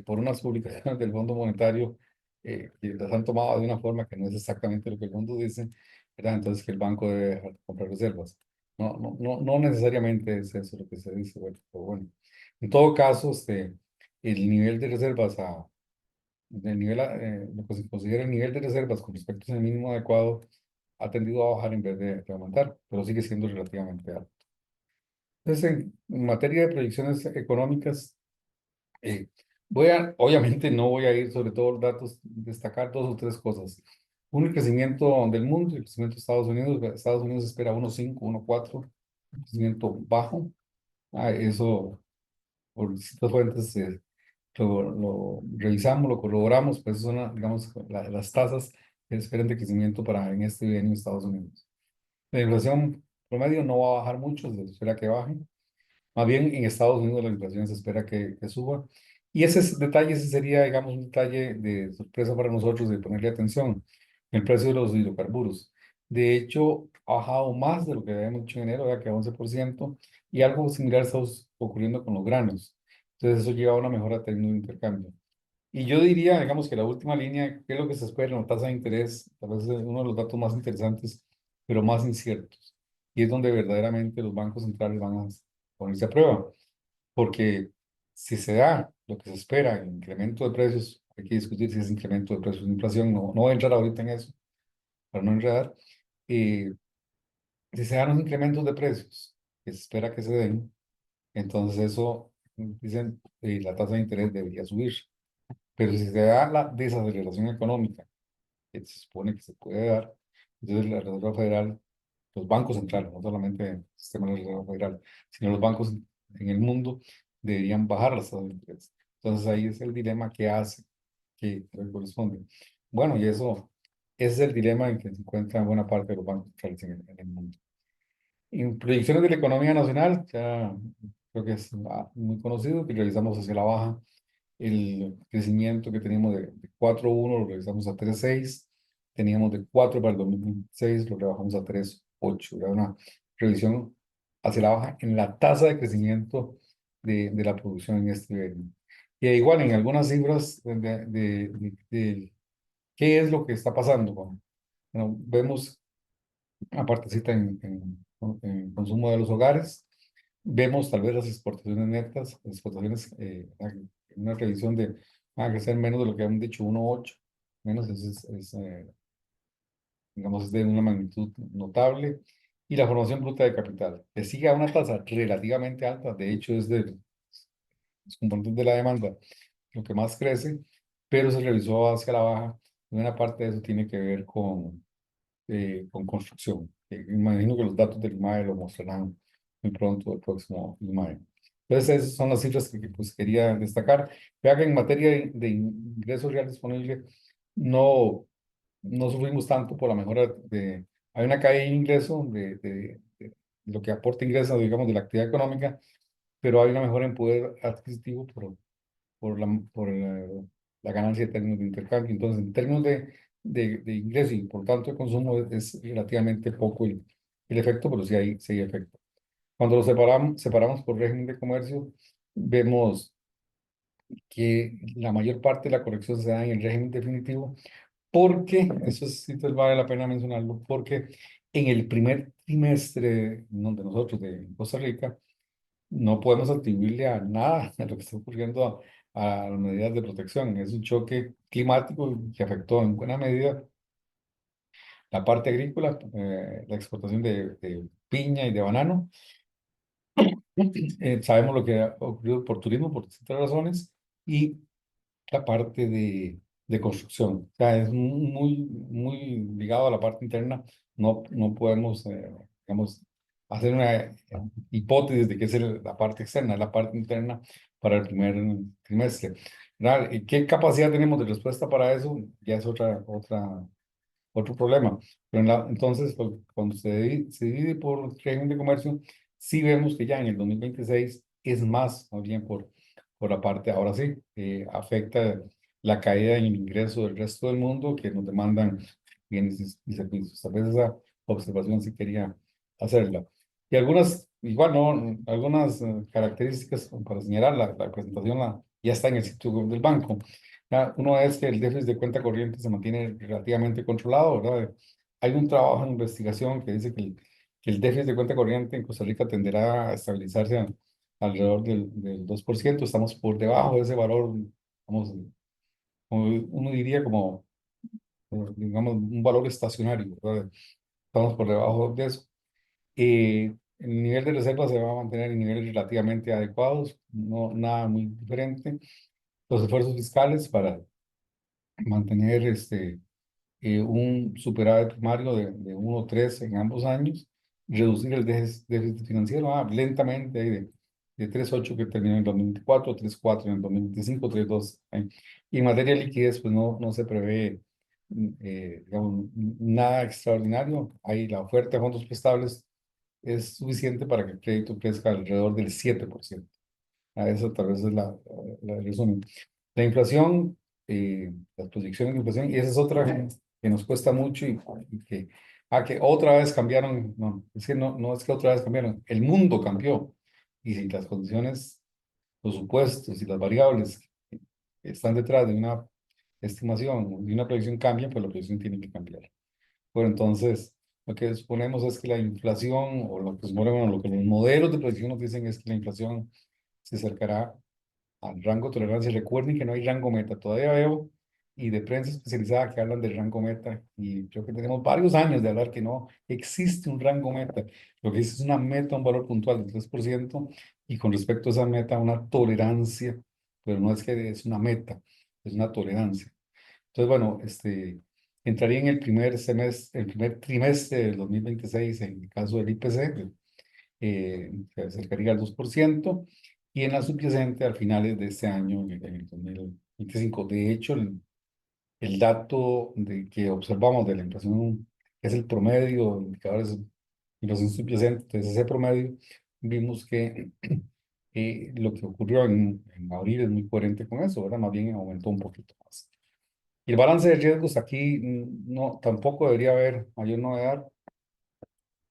por unas publicaciones del Fondo Monetario, que las han tomado de una forma que no es exactamente lo que el fondo dice, ¿verdad? Entonces que el banco debe dejar de comprar reservas. No necesariamente es eso lo que se dice, bueno, pero bueno. En todo caso, el nivel de reservas lo que se considera el nivel de reservas con respecto al mínimo adecuado ha tendido a bajar en vez de aumentar, pero sigue siendo relativamente alto. Entonces, en materia de proyecciones económicas, eh, obviamente no voy a ir sobre todos los datos, destacar dos o tres cosas. Uno, el crecimiento del mundo, el crecimiento de Estados Unidos. Estados Unidos espera 1,5, 1,4, un crecimiento bajo. Eso, por distintas fuentes, lo revisamos, lo corroboramos, pues son, digamos, las tasas que esperan de crecimiento para en este año en Estados Unidos. La inflación promedio no va a bajar mucho, se espera que baje. Más bien en Estados Unidos la inflación se espera que suba. Y ese sería, digamos, un detalle de sorpresa para nosotros de ponerle atención, el precio de los hidrocarburos. De hecho, ha bajado más de lo que habíamos dicho en enero, ya que a 11%, y algo similar está ocurriendo con los granos. Entonces eso lleva a una mejora términos de intercambio. Y yo diría, digamos, que la última línea, ¿qué es lo que se espera en la tasa de interés? Tal vez es uno de los datos más interesantes, pero más inciertos. Y es donde verdaderamente los bancos centrales van a ponerse a prueba. Porque si se da lo que se espera, el incremento de precios, hay que discutir si es incremento de precios de inflación, no voy a entrar ahorita en eso, para no enredar. eh, si se dan los incrementos de precios que se espera que se den, entonces eso, dicen, la tasa de interés debería subir. Pero si se da la desaceleración económica, que se supone que se puede dar, entonces la Reserva Federal, los bancos centrales, no solamente el sistema de la Reserva Federal, sino los bancos en el mundo, deberían bajar las tasas de interés. Entonces ahí es el dilema que hace que le corresponde. Bueno, y ese es el dilema en que se encuentra buena parte de los bancos centrales en el mundo. En proyecciones de la economía nacional, ya creo que es muy conocido que realizamos hacia la baja el crecimiento que teníamos de 4,1 lo revisamos a 3,6, teníamos de 4 para el 2026, lo rebajamos a 3,8, era una revisión hacia la baja en la tasa de crecimiento de la producción en este año. Y igual en algunas cifras de qué es lo que está pasando. Bueno, vemos una partecita en consumo de los hogares. Vemos tal vez las exportaciones netas, las exportaciones, en una revisión van a crecer menos de lo que han dicho, 1,8. menos digamos, es de una magnitud notable. Y la formación bruta de capital, que sigue a una tasa relativamente alta, de hecho es de los componentes de la demanda lo que más crece, pero se revisó hacia la baja. Y una parte de eso tiene que ver con construcción. Imagino que los datos del IMAE lo mostrarán muy pronto, el próximo IMAE. Entonces, esas son las cifras que pues, quería destacar. Vea que en materia de ingreso real disponible, no sufrimos tanto por la mejora de... Hay una caída de ingreso de lo que aporta ingresos, digamos, de la actividad económica, pero hay una mejora en poder adquisitivo por la ganancia de términos de intercambio. Entonces, en términos de ingreso y por tanto de consumo, es relativamente poco el efecto, pero sí hay efecto. Cuando lo separamos por régimen de comercio, vemos que la mayor parte de la corrección se da en el régimen definitivo, porque, eso sí pues, vale la pena mencionarlo, porque en el primer trimestre donde nosotros de Costa Rica no podemos atribuirle a nada de lo que está ocurriendo a las medidas de protección. Es un choque climático que afectó en buena medida la parte agrícola, la exportación de piña y de banano. Sabemos lo que ha ocurrido por turismo por distintas razones y la parte de construcción. O sea, es muy ligado a la parte interna. No podemos, digamos, hacer una hipótesis de que es la parte externa, la parte interna para el primer trimestre. ¿Verdad? ¿Y qué capacidad tenemos de respuesta para eso? Ya es otro problema. Pero entonces, pues, cuando se divide por régimen de comercio, sí vemos que ya en el 2026 es más bien por la parte, ahora sí, afecta la caída en el ingreso del resto del mundo que nos demandan bienes y servicios. A veces esa observación sí quería hacerla. Y igual no, algunas características para señalar, la presentación ya está en el sitio web del banco. Uno es que el déficit de cuenta corriente se mantiene relativamente controlado, ¿verdad? Hay un trabajo en investigación que dice que el déficit de cuenta corriente en Costa Rica tenderá a estabilizarse alrededor del 2%. Estamos por debajo de ese valor, vamos, como uno diría digamos, un valor estacionario, ¿verdad? Estamos por debajo de eso. El nivel de reserva se va a mantener en niveles relativamente adecuados, no nada muy diferente. Los esfuerzos fiscales para mantener un superávit primario de 1,3 en ambos años, reducir el déficit financiero lentamente de 3,8 que terminó en el 2024, 3,4 en el 2025, 3,2. Y en materia de liquidez, pues no se prevé digamos, nada extraordinario. Ahí la oferta de fondos prestables es suficiente para que el crédito crezca alrededor del 7%. A eso tal vez es el resumen. La inflación, las proyecciones de inflación, y esa es otra que nos cuesta mucho y que otra vez cambiaron, no, es que no es que otra vez cambiaron, el mundo cambió. Y si las condiciones, los supuestos y las variables que están detrás de una estimación, de una proyección cambian, pues la proyección tiene que cambiar. Bueno, entonces, lo que suponemos es que la inflación, o lo que los modelos de proyección nos dicen es que la inflación se acercará al rango de tolerancia. Recuerden que no hay rango meta. Todavía veo y de prensa especializada que hablan del rango meta y creo que tenemos varios años de hablar que no existe un rango meta. Lo que existe es una meta, un valor puntual del 3% y con respecto a esa meta una tolerancia, pero no es que es una meta, es una tolerancia. Entonces, bueno, entraría en el primer trimestre del 2026 en el caso del IPC, se acercaría al 2%, y en la subyacente a finales de este año, en el 2025. De hecho, el dato que observamos de la inflación, que es el promedio de indicadores de inflación subyacente, entonces ese promedio, vimos que lo que ocurrió en abril es muy coherente con eso, ¿verdad? Más bien aumentó un poquito más. Y el balance de riesgos aquí no, tampoco debería haber mayor novedad,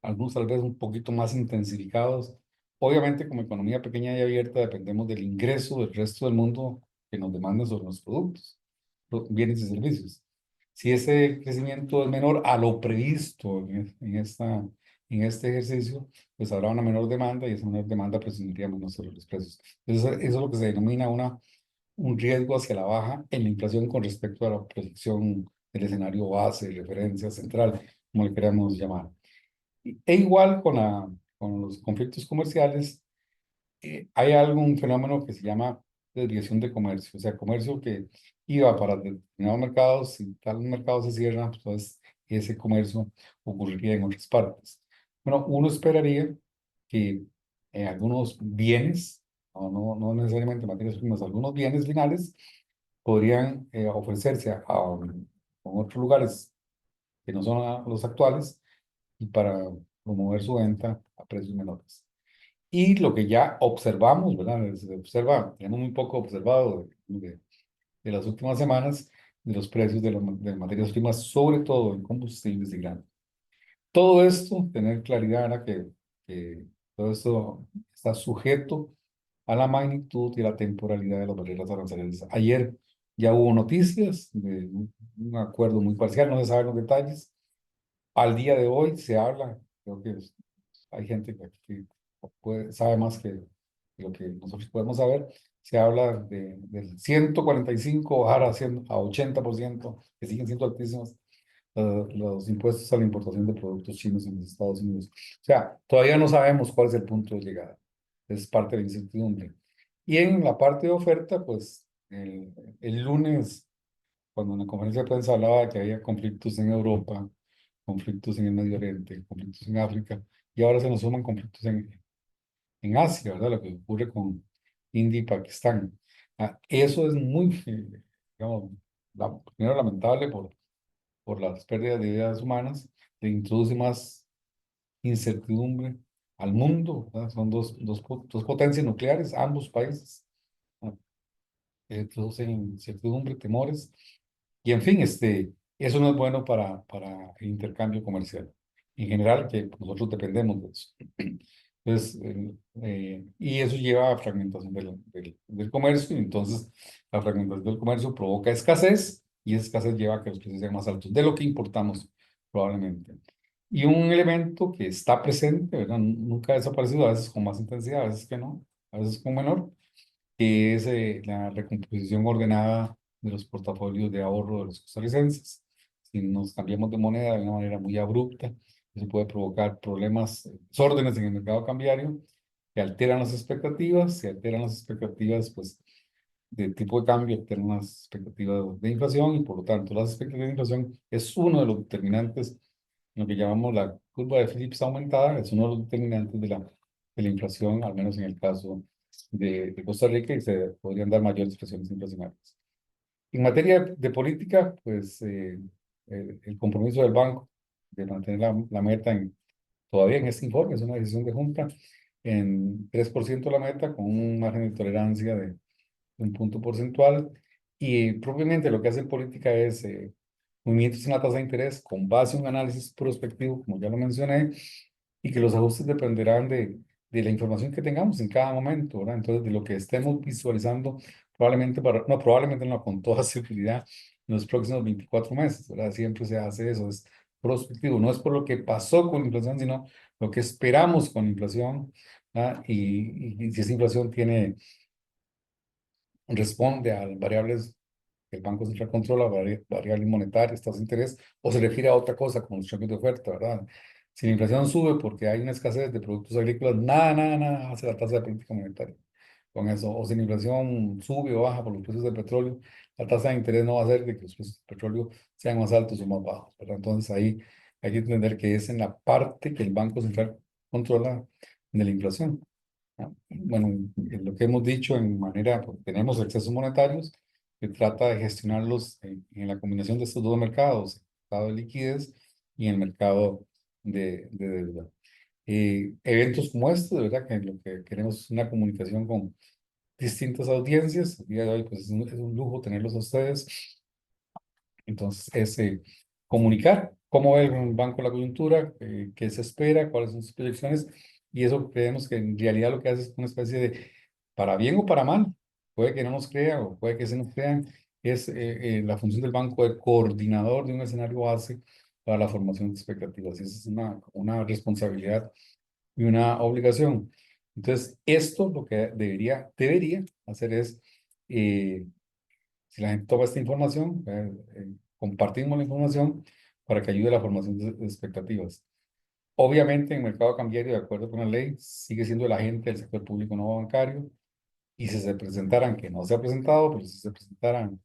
algunos tal vez un poquito más intensificados. Obviamente, como economía pequeña y abierta, dependemos del ingreso del resto del mundo que nos demanda sobre los productos, bienes y servicios. Si ese crecimiento es menor a lo previsto en este ejercicio, pues habrá una menor demanda y esa menor demanda pues tendríamos sobre los precios. Entonces, eso es lo que se denomina una un riesgo hacia la baja en la inflación con respecto a la proyección del escenario base, referencia central, como le queramos llamar. E igual con los conflictos comerciales, hay algún fenómeno que se llama desviación de comercio, o sea, comercio que iba para determinados mercados, si tal mercado se cierra, pues ese comercio ocurriría en otras partes. Bueno, uno esperaría que algunos bienes, no necesariamente materias primas, algunos bienes finales podrían ofrecerse a otros lugares que no son los actuales y para promover su venta a precios menores. Y lo que ya observamos, ¿verdad? Se observa, tenemos muy poco observado de las últimas semanas, de los precios de materias primas, sobre todo en combustibles y granos. Todo esto, tener claridad era que todo esto está sujeto a la magnitud y la temporalidad de las barreras arancelarias. Ayer ya hubo noticias de un acuerdo muy parcial, no se saben los detalles. Al día de hoy se habla, creo que hay gente que sabe más que lo que nosotros podemos saber, se habla del 145 bajar a 80%, que siguen siendo altísimos los impuestos a la importación de productos chinos en los Estados Unidos. O sea, todavía no sabemos cuál es el punto de llegada. Es parte de la incertidumbre. Y en la parte de oferta, pues el lunes, cuando en la conferencia de prensa hablaba de que había conflictos en Europa, conflictos en el Medio Oriente, conflictos en África, y ahora se nos suman conflictos en Asia, ¿verdad? Lo que ocurre con India y Pakistán. Eso es muy, digamos, primero lamentable por las pérdidas de vidas humanas, le introduce más incertidumbre al mundo, ¿verdad? Son dos potencias nucleares, ambos países, ¿no? Introducen incertidumbre, temores, y en fin, eso no es bueno para el intercambio comercial. En general, que nosotros dependemos de eso. Entonces, y eso lleva a fragmentación del comercio, y entonces la fragmentación del comercio provoca escasez, y esa escasez lleva a que los precios sean más altos de lo que importamos, probablemente. Y un elemento que está presente, ¿verdad? Nunca ha desaparecido, a veces con más intensidad, a veces que no, a veces con menor, que es la recomposición ordenada de los portafolios de ahorro de los costarricenses. Si nos cambiamos de moneda de una manera muy abrupta, eso puede provocar problemas, desórdenes en el mercado cambiario, que alteran las expectativas, se alteran las expectativas, pues, de tipo de cambio, alteran las expectativas de inflación, y por lo tanto las expectativas de inflación es uno de los determinantes, lo que llamamos la curva de Phillips aumentada, es uno de los determinantes de la inflación, al menos en el caso de Costa Rica, y se podrían dar mayores presiones inflacionarias. En materia de política, pues el compromiso del banco de mantener la meta todavía en este informe, es una decisión de junta, en 3% la meta, con un margen de tolerancia de un punto porcentual, y propiamente lo que hace en política es movimientos en la tasa de interés con base en un análisis prospectivo, como ya lo mencioné, y que los ajustes dependerán de la información que tengamos en cada momento, ¿verdad? Entonces, de lo que estemos visualizando, probablemente no, con toda seguridad, en los próximos 24 meses, ¿verdad? Siempre se hace eso, es prospectivo, no es por lo que pasó con la inflación, sino lo que esperamos con la inflación, ¿verdad? Y si esa inflación responde a las variables que el Banco Central controla, variables monetarias, tasas de interés, o se refiere a otra cosa como los choques de oferta, ¿verdad? Si la inflación sube porque hay una escasez de productos agrícolas, nada hace la tasa de política monetaria con eso. O si la inflación sube o baja por los precios del petróleo, la tasa de interés no va a hacer de que los precios del petróleo sean más altos o más bajos, ¿verdad? Entonces ahí hay que entender que es en la parte que el Banco Central controla de la inflación. Bueno, lo que hemos dicho en manera, pues, tenemos excesos monetarios, que trata de gestionarlos en la combinación de estos dos mercados, el mercado de liquidez y el mercado de deuda. Eventos como este, de verdad que lo que queremos es una comunicación con distintas audiencias. El día de hoy, pues es un lujo tenerlos a ustedes. Entonces, comunicar cómo ve el banco la coyuntura, qué se espera, cuáles son sus proyecciones, y eso creemos que en realidad lo que hace es una especie de, para bien o para mal, puede que no nos crean o puede que se nos crean, es la función del banco de coordinador de un escenario base para la formación de expectativas. Y esa es una responsabilidad y una obligación. Entonces, esto lo que debería hacer es Si la gente toma esta información, compartimos la información para que ayude a la formación de expectativas. Obviamente, en el mercado cambiario, de acuerdo con la ley, sigue siendo el agente del sector público no bancario, y si se presentaran, que no se ha presentado, pero si se presentaran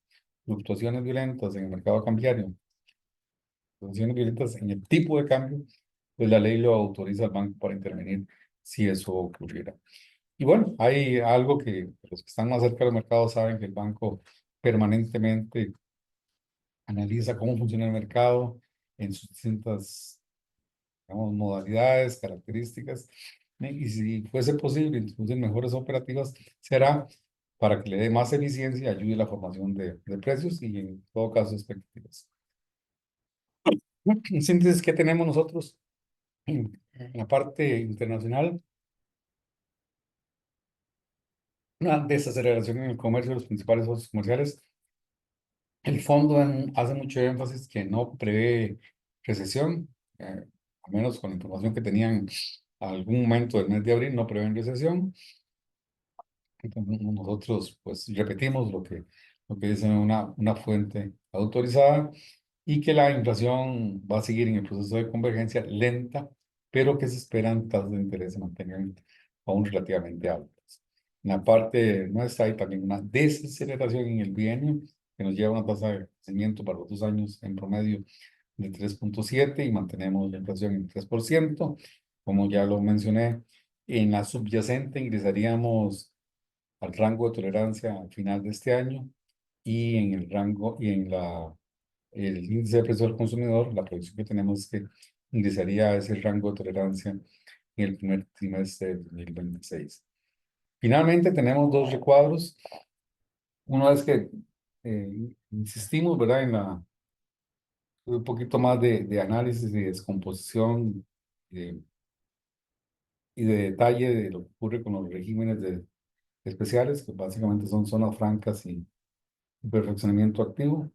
fluctuaciones violentas en el mercado cambiario, fluctuaciones violentas en el tipo de cambio, pues la ley lo autoriza al banco para intervenir si eso ocurriera. Y bueno, hay algo que los que están más cerca del mercado saben, que el banco permanentemente analiza cómo funciona el mercado en sus distintas, digamos, modalidades, características, y si fuese posible introducir mejores operativas, será para que le dé más eficiencia y ayude a la formación de precios y en todo caso expectativas. En síntesis, ¿qué tenemos nosotros en la parte internacional? Una desaceleración en el comercio de los principales socios comerciales. El fondo hace mucho énfasis que no prevé recesión, al menos con la información que tenían a algún momento del mes de abril, no prevén recesión. Entonces, nosotros pues repetimos lo que dice una fuente autorizada, y que la inflación va a seguir en el proceso de convergencia lenta, pero que se esperan tasas de interés se mantengan aún relativamente altas. En la parte nuestra hay también una desaceleración en el bienio, que nos lleva a una tasa de crecimiento para los 2 años en promedio de 3.7, y mantenemos la inflación en 3%. Como ya lo mencioné, en la subyacente ingresaríamos al rango de tolerancia al final de este año, y en el rango y en el índice de precio del consumidor, la proyección que tenemos es que ingresaría a ese rango de tolerancia en el primer trimestre de 2026. Finalmente, tenemos dos recuadros. Uno es que insistimos, ¿verdad?, un poquito más de análisis y descomposición eh, y de detalle de lo que ocurre con los regímenes especiales, que básicamente son zonas francas y perfeccionamiento activo.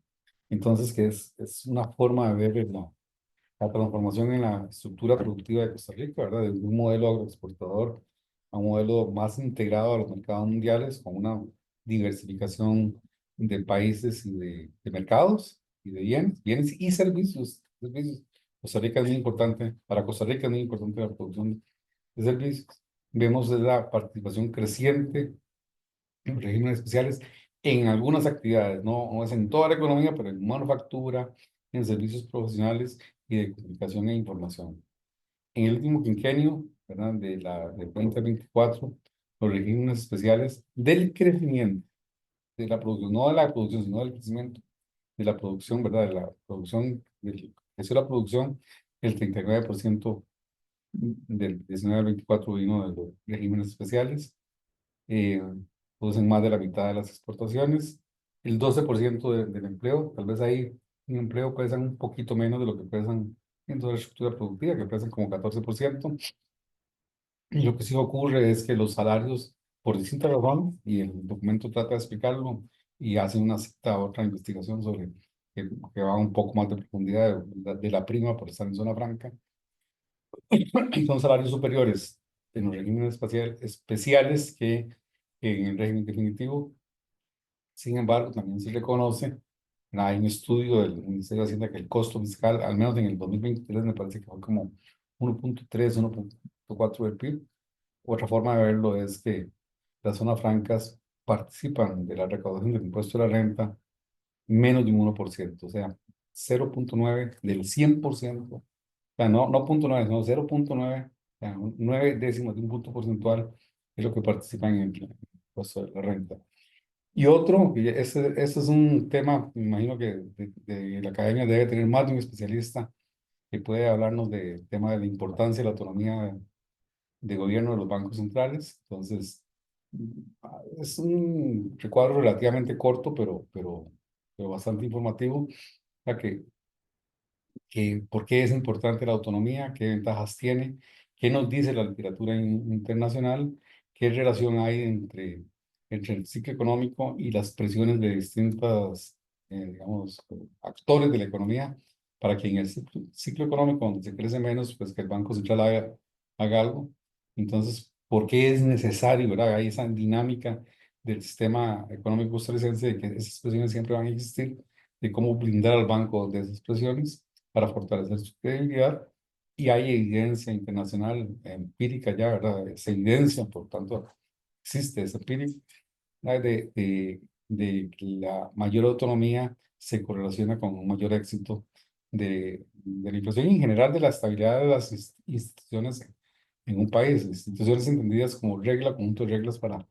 Entonces, que es una forma de ver la transformación en la estructura productiva de Costa Rica, ¿verdad? De un modelo agroexportador a un modelo más integrado a los mercados mundiales, con una diversificación de países y de mercados y de bienes y servicios. Costa Rica es muy importante, para Costa Rica es muy importante la producción de servicios. Vemos la participación creciente en los regímenes especiales en algunas actividades, no es en toda la economía, pero en manufactura, en servicios profesionales y de comunicación e información. En el último quinquenio, ¿verdad?, de 2024, los regímenes especiales del crecimiento de la producción, no de la producción, sino del crecimiento de la producción, ¿verdad?, de la producción, creció la producción, el 39% del 19 al 24 vino de los regímenes especiales. eh, Producen más de la mitad de las exportaciones, el 12% del empleo. Tal vez ahí en empleo pesan un poquito menos de lo que pesan en toda la estructura productiva, que pesan como 14%. Y lo que sí ocurre es que los salarios, por distintas razones, y el documento trata de explicarlo, y hace una cita a otra investigación sobre que va un poco más de profundidad de la prima por estar en zona franca, son salarios superiores en los regímenes especiales que en el régimen definitivo. Sin embargo, también se reconoce, hay un estudio del Ministerio de Hacienda, que el costo fiscal, al menos en el 2023, me parece que fue como 1.3, 1.4 del PIB. Otra forma de verlo es que las zonas francas participan de la recaudación del impuesto de la renta menos de un 1%, o sea, 0.9 del 100%, o sea, no 0.9, sino 0.9, o sea, 9 décimas de un punto porcentual es lo que participan en el impuesto de la renta. Y otro, y ese es un tema, me imagino que de la academia debe tener más de un especialista que puede hablarnos del tema de la importancia de la autonomía de gobierno de los bancos centrales. Entonces, es un recuadro relativamente corto, pero bastante informativo, ya que por qué es importante la autonomía, qué ventajas tiene, qué nos dice la literatura internacional, qué relación hay entre el ciclo económico y las presiones de distintos, digamos, actores de la economía, para que en el ciclo económico, donde se crece menos, pues que el Banco Central haga algo. Entonces, ¿por qué es necesario, verdad? Hay esa dinámica del sistema económico costarricense, de que esas presiones siempre van a existir, de cómo blindar al banco de esas presiones para fortalecer su credibilidad. Y hay evidencia internacional, empírica ya, ¿verdad? Se evidencia, por tanto, existe esa empírica, ¿verdad? De que la mayor autonomía se correlaciona con un mayor éxito de la inflación y en general de la estabilidad de las instituciones en un país, instituciones entendidas como regla, conjunto de reglas para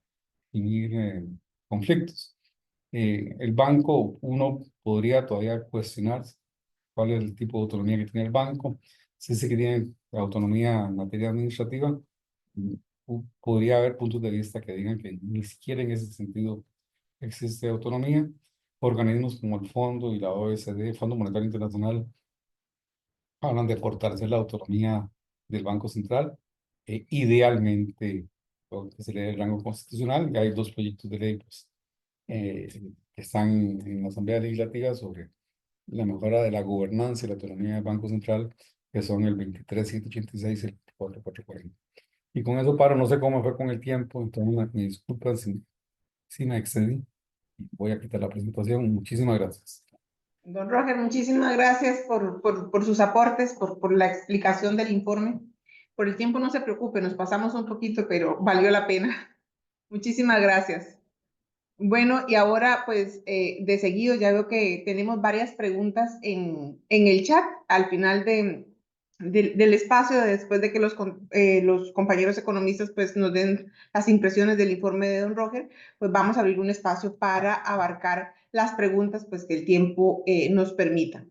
definir conflictos. El banco, uno podría todavía cuestionar cuál es el tipo de autonomía que tiene el banco. Si dice que tiene autonomía en materia administrativa, mm, podría haber puntos de vista que digan que ni siquiera en ese sentido existe autonomía. Organismos como el Fondo y la OECD, Fondo Monetario Internacional, hablan de fortalecer la autonomía del Banco Central, idealmente lo que sería el rango constitucional, y hay dos proyectos de ley pues, que están en la Asamblea Legislativa sobre la mejora de la gobernanza y la autonomía del Banco Central, que son el 23.186 y el 24.440. Y con eso paro, no sé cómo fue con el tiempo, entonces me disculpan si me excedí. Voy a quitar la presentación. Muchísimas gracias. Don Roger, muchísimas gracias por sus aportes, por la explicación del informe. Por el tiempo no se preocupe, nos pasamos un poquito, pero valió la pena. Muchísimas gracias. Bueno, y ahora pues de seguido ya veo que tenemos varias preguntas en el chat al final del espacio, después de que los compañeros economistas pues nos den las impresiones del informe de don Roger, pues vamos a abrir un espacio para abarcar las preguntas pues que el tiempo nos permita.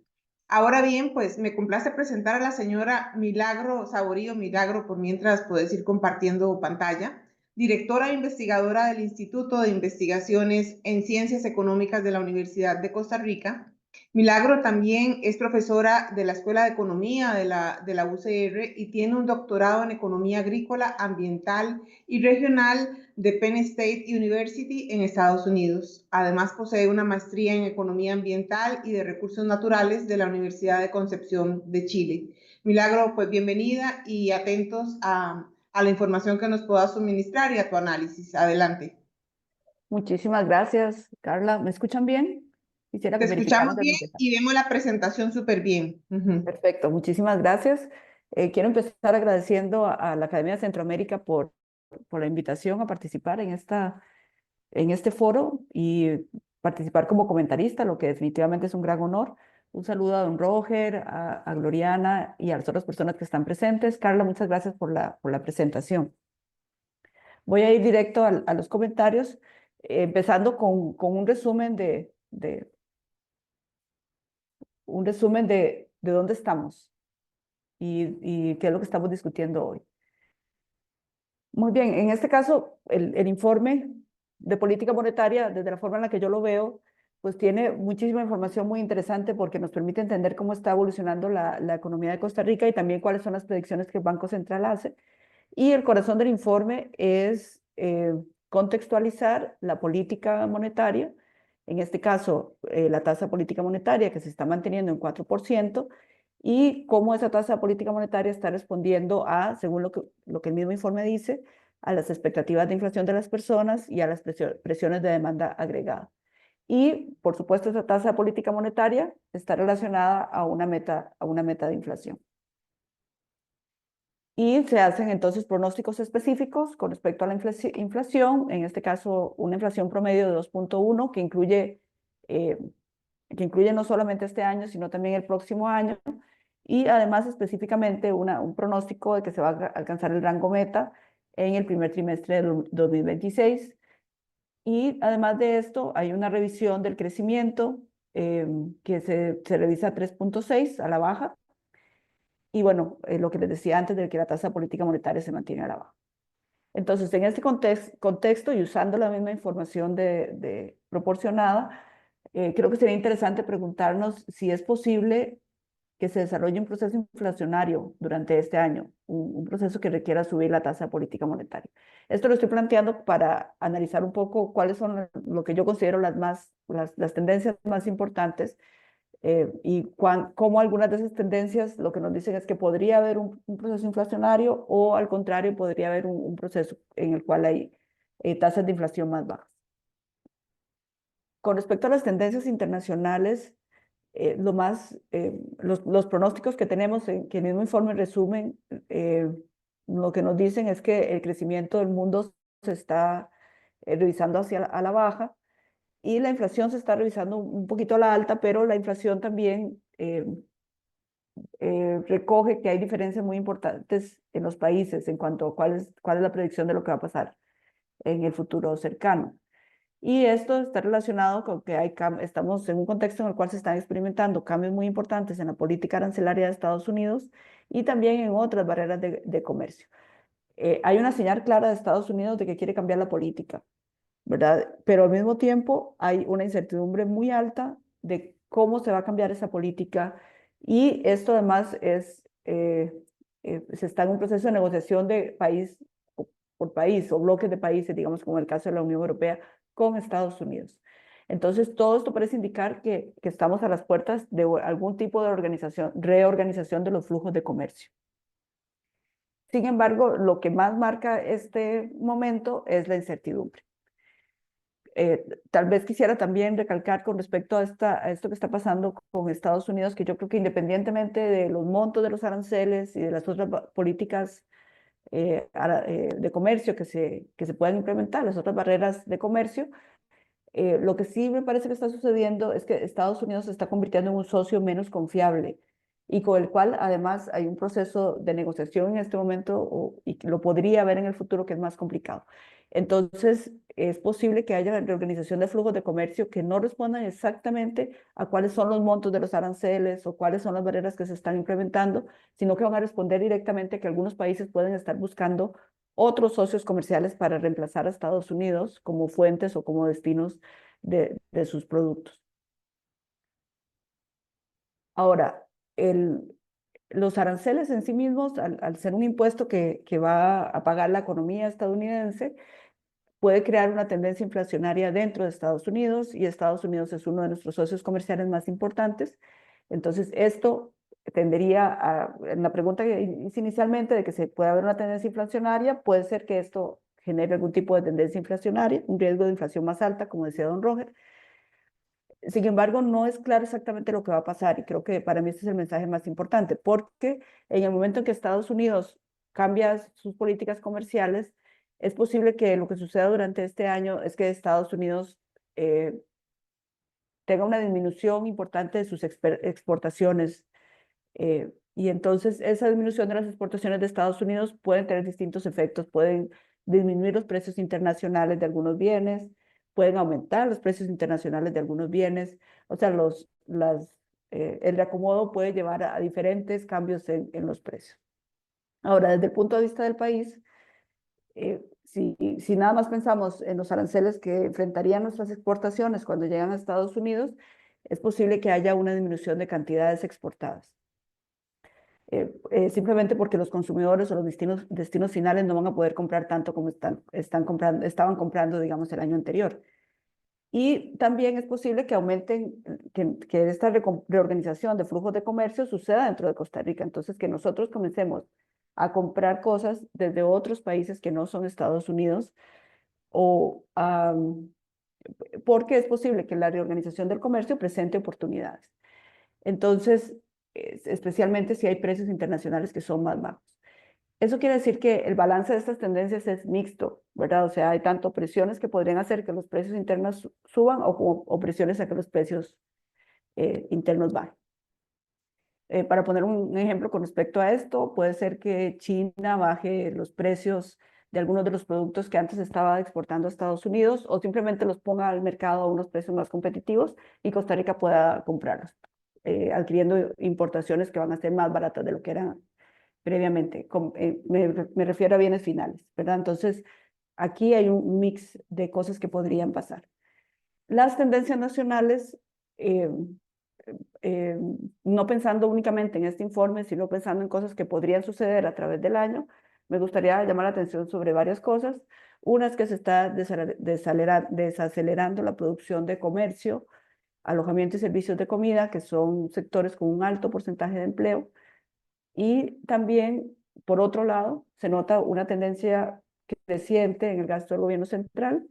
Ahora bien, pues me complace presentar a la señora Milagro Saborío. Milagro, por mientras puedes ir compartiendo pantalla, directora e investigadora del Instituto de Investigaciones en Ciencias Económicas de la Universidad de Costa Rica. Milagro también es profesora de la Escuela de Economía de la UCR y tiene un doctorado en Economía Agrícola, Ambiental y Regional de Penn State University en Estados Unidos. Además, posee una maestría en Economía Ambiental y de Recursos Naturales de la Universidad de Concepción de Chile. Milagro, pues bienvenida y atentos a la información que nos puedas suministrar y a tu análisis. Adelante. Muchísimas gracias, Carla. ¿Me escuchan bien? Quisiera Te que verificaran escuchamos desde bien que está. y vemos la presentación súper bien. Perfecto, muchísimas gracias. Quiero empezar agradeciendo a la Academia de Centroamérica por la invitación a participar en este foro y participar como comentarista, lo que definitivamente es un gran honor. Un saludo a don Roger, a Gloriana y a las otras personas que están presentes. Carla, muchas gracias por la presentación. Voy a ir directo a los comentarios, empezando con un resumen de dónde estamos y qué es lo que estamos discutiendo hoy. Muy bien, en este caso, el informe de política monetaria, desde la forma en la que yo lo veo, pues tiene muchísima información muy interesante porque nos permite entender cómo está evolucionando la economía de Costa Rica y también cuáles son las predicciones que el Banco Central hace. Y el corazón del informe es contextualizar la política monetaria, en este caso la tasa política monetaria que se está manteniendo en 4%, y cómo esa tasa política monetaria está respondiendo a, según lo que el mismo informe dice, a las expectativas de inflación de las personas y a las presiones de demanda agregada. Y, por supuesto, esa tasa política monetaria está relacionada a una meta de inflación. Y se hacen entonces pronósticos específicos con respecto a la inflación, en este caso una inflación promedio de 2.1 que incluye no solamente este año, sino también el próximo año, y además específicamente un pronóstico de que se va a alcanzar el rango meta en el primer trimestre del 2026. Y además de esto, hay una revisión del crecimiento que se revisa a 3.6 a la baja. Y bueno, lo que les decía antes de que la tasa política monetaria se mantiene a la baja. Entonces, en este contexto y usando la misma información proporcionada, creo que sería interesante preguntarnos si es posible que se desarrolle un proceso inflacionario durante este año, un proceso que requiera subir la tasa política monetaria. Esto lo estoy planteando para analizar un poco cuáles son lo que yo considero las tendencias más importantes y cómo algunas de esas tendencias lo que nos dicen es que podría haber un proceso inflacionario o al contrario podría haber un proceso en el cual hay tasas de inflación más bajas. Con respecto a las tendencias internacionales, los pronósticos que tenemos, que el mismo informe resumen, lo que nos dicen es que el crecimiento del mundo se está revisando a la baja y la inflación se está revisando un poquito a la alta, pero la inflación también recoge que hay diferencias muy importantes en los países en cuanto a cuál es la predicción de lo que va a pasar en el futuro cercano. Y esto está relacionado con que estamos en un contexto en el cual se están experimentando cambios muy importantes en la política arancelaria de Estados Unidos y también en otras barreras de comercio. Hay una señal clara de Estados Unidos de que quiere cambiar la política, ¿verdad? Pero al mismo tiempo hay una incertidumbre muy alta de cómo se va a cambiar esa política y esto además se está en un proceso de negociación de país por país o bloques de países, digamos como el caso de la Unión Europea, con Estados Unidos. Entonces, todo esto parece indicar que estamos a las puertas de algún tipo de reorganización de los flujos de comercio. Sin embargo, lo que más marca este momento es la incertidumbre. Tal vez quisiera también recalcar con respecto a esto que está pasando con Estados Unidos, que yo creo que independientemente de los montos de los aranceles y de las otras políticas de comercio que se puedan implementar, las otras barreras de comercio, lo que sí me parece que está sucediendo es que Estados Unidos se está convirtiendo en un socio menos confiable y con el cual además hay un proceso de negociación en este momento y lo podría haber en el futuro que es más complicado. Entonces, es posible que haya reorganización de flujos de comercio que no respondan exactamente a cuáles son los montos de los aranceles o cuáles son las barreras que se están implementando, sino que van a responder directamente que algunos países pueden estar buscando otros socios comerciales para reemplazar a Estados Unidos como fuentes o como destinos de sus productos. Ahora, los aranceles en sí mismos, al ser un impuesto que va a pagar la economía estadounidense, puede crear una tendencia inflacionaria dentro de Estados Unidos y Estados Unidos es uno de nuestros socios comerciales más importantes. Entonces, esto tendería en la pregunta que hice inicialmente de que se puede haber una tendencia inflacionaria, puede ser que esto genere algún tipo de tendencia inflacionaria, un riesgo de inflación más alta, como decía don Roger. Sin embargo, no es claro exactamente lo que va a pasar y creo que para mí este es el mensaje más importante, porque en el momento en que Estados Unidos cambia sus políticas comerciales, es posible que lo que suceda durante este año es que Estados Unidos tenga una disminución importante de sus exportaciones y entonces esa disminución de las exportaciones de Estados Unidos pueden tener distintos efectos, pueden disminuir los precios internacionales de algunos bienes, pueden aumentar los precios internacionales de algunos bienes, o sea, el reacomodo puede llevar a diferentes cambios en los precios. Ahora, desde el punto de vista del país, si nada más pensamos en los aranceles que enfrentarían nuestras exportaciones cuando llegan a Estados Unidos, es posible que haya una disminución de cantidades exportadas. Simplemente porque los consumidores o los destinos finales no van a poder comprar tanto como estaban comprando, digamos, el año anterior. Y también es posible que que esta reorganización de flujos de comercio suceda dentro de Costa Rica. Entonces, que nosotros comencemos a comprar cosas desde otros países que no son Estados Unidos, porque es posible que la reorganización del comercio presente oportunidades. Entonces, especialmente si hay precios internacionales que son más bajos. Eso quiere decir que el balance de estas tendencias es mixto, ¿verdad? O sea, hay tanto presiones que podrían hacer que los precios internos suban o presiones a que los precios internos bajen. Para poner un ejemplo con respecto a esto, puede ser que China baje los precios de algunos de los productos que antes estaba exportando a Estados Unidos o simplemente los ponga al mercado a unos precios más competitivos y Costa Rica pueda comprarlos, adquiriendo importaciones que van a ser más baratas de lo que eran previamente. Me refiero a bienes finales, ¿verdad? Entonces, aquí hay un mix de cosas que podrían pasar. Las tendencias nacionales, no pensando únicamente en este informe, sino pensando en cosas que podrían suceder a través del año, me gustaría llamar la atención sobre varias cosas. Una es que se está desacelerando la producción de comercio, alojamiento y servicios de comida, que son sectores con un alto porcentaje de empleo. Y también, por otro lado, se nota una tendencia creciente en el gasto del gobierno central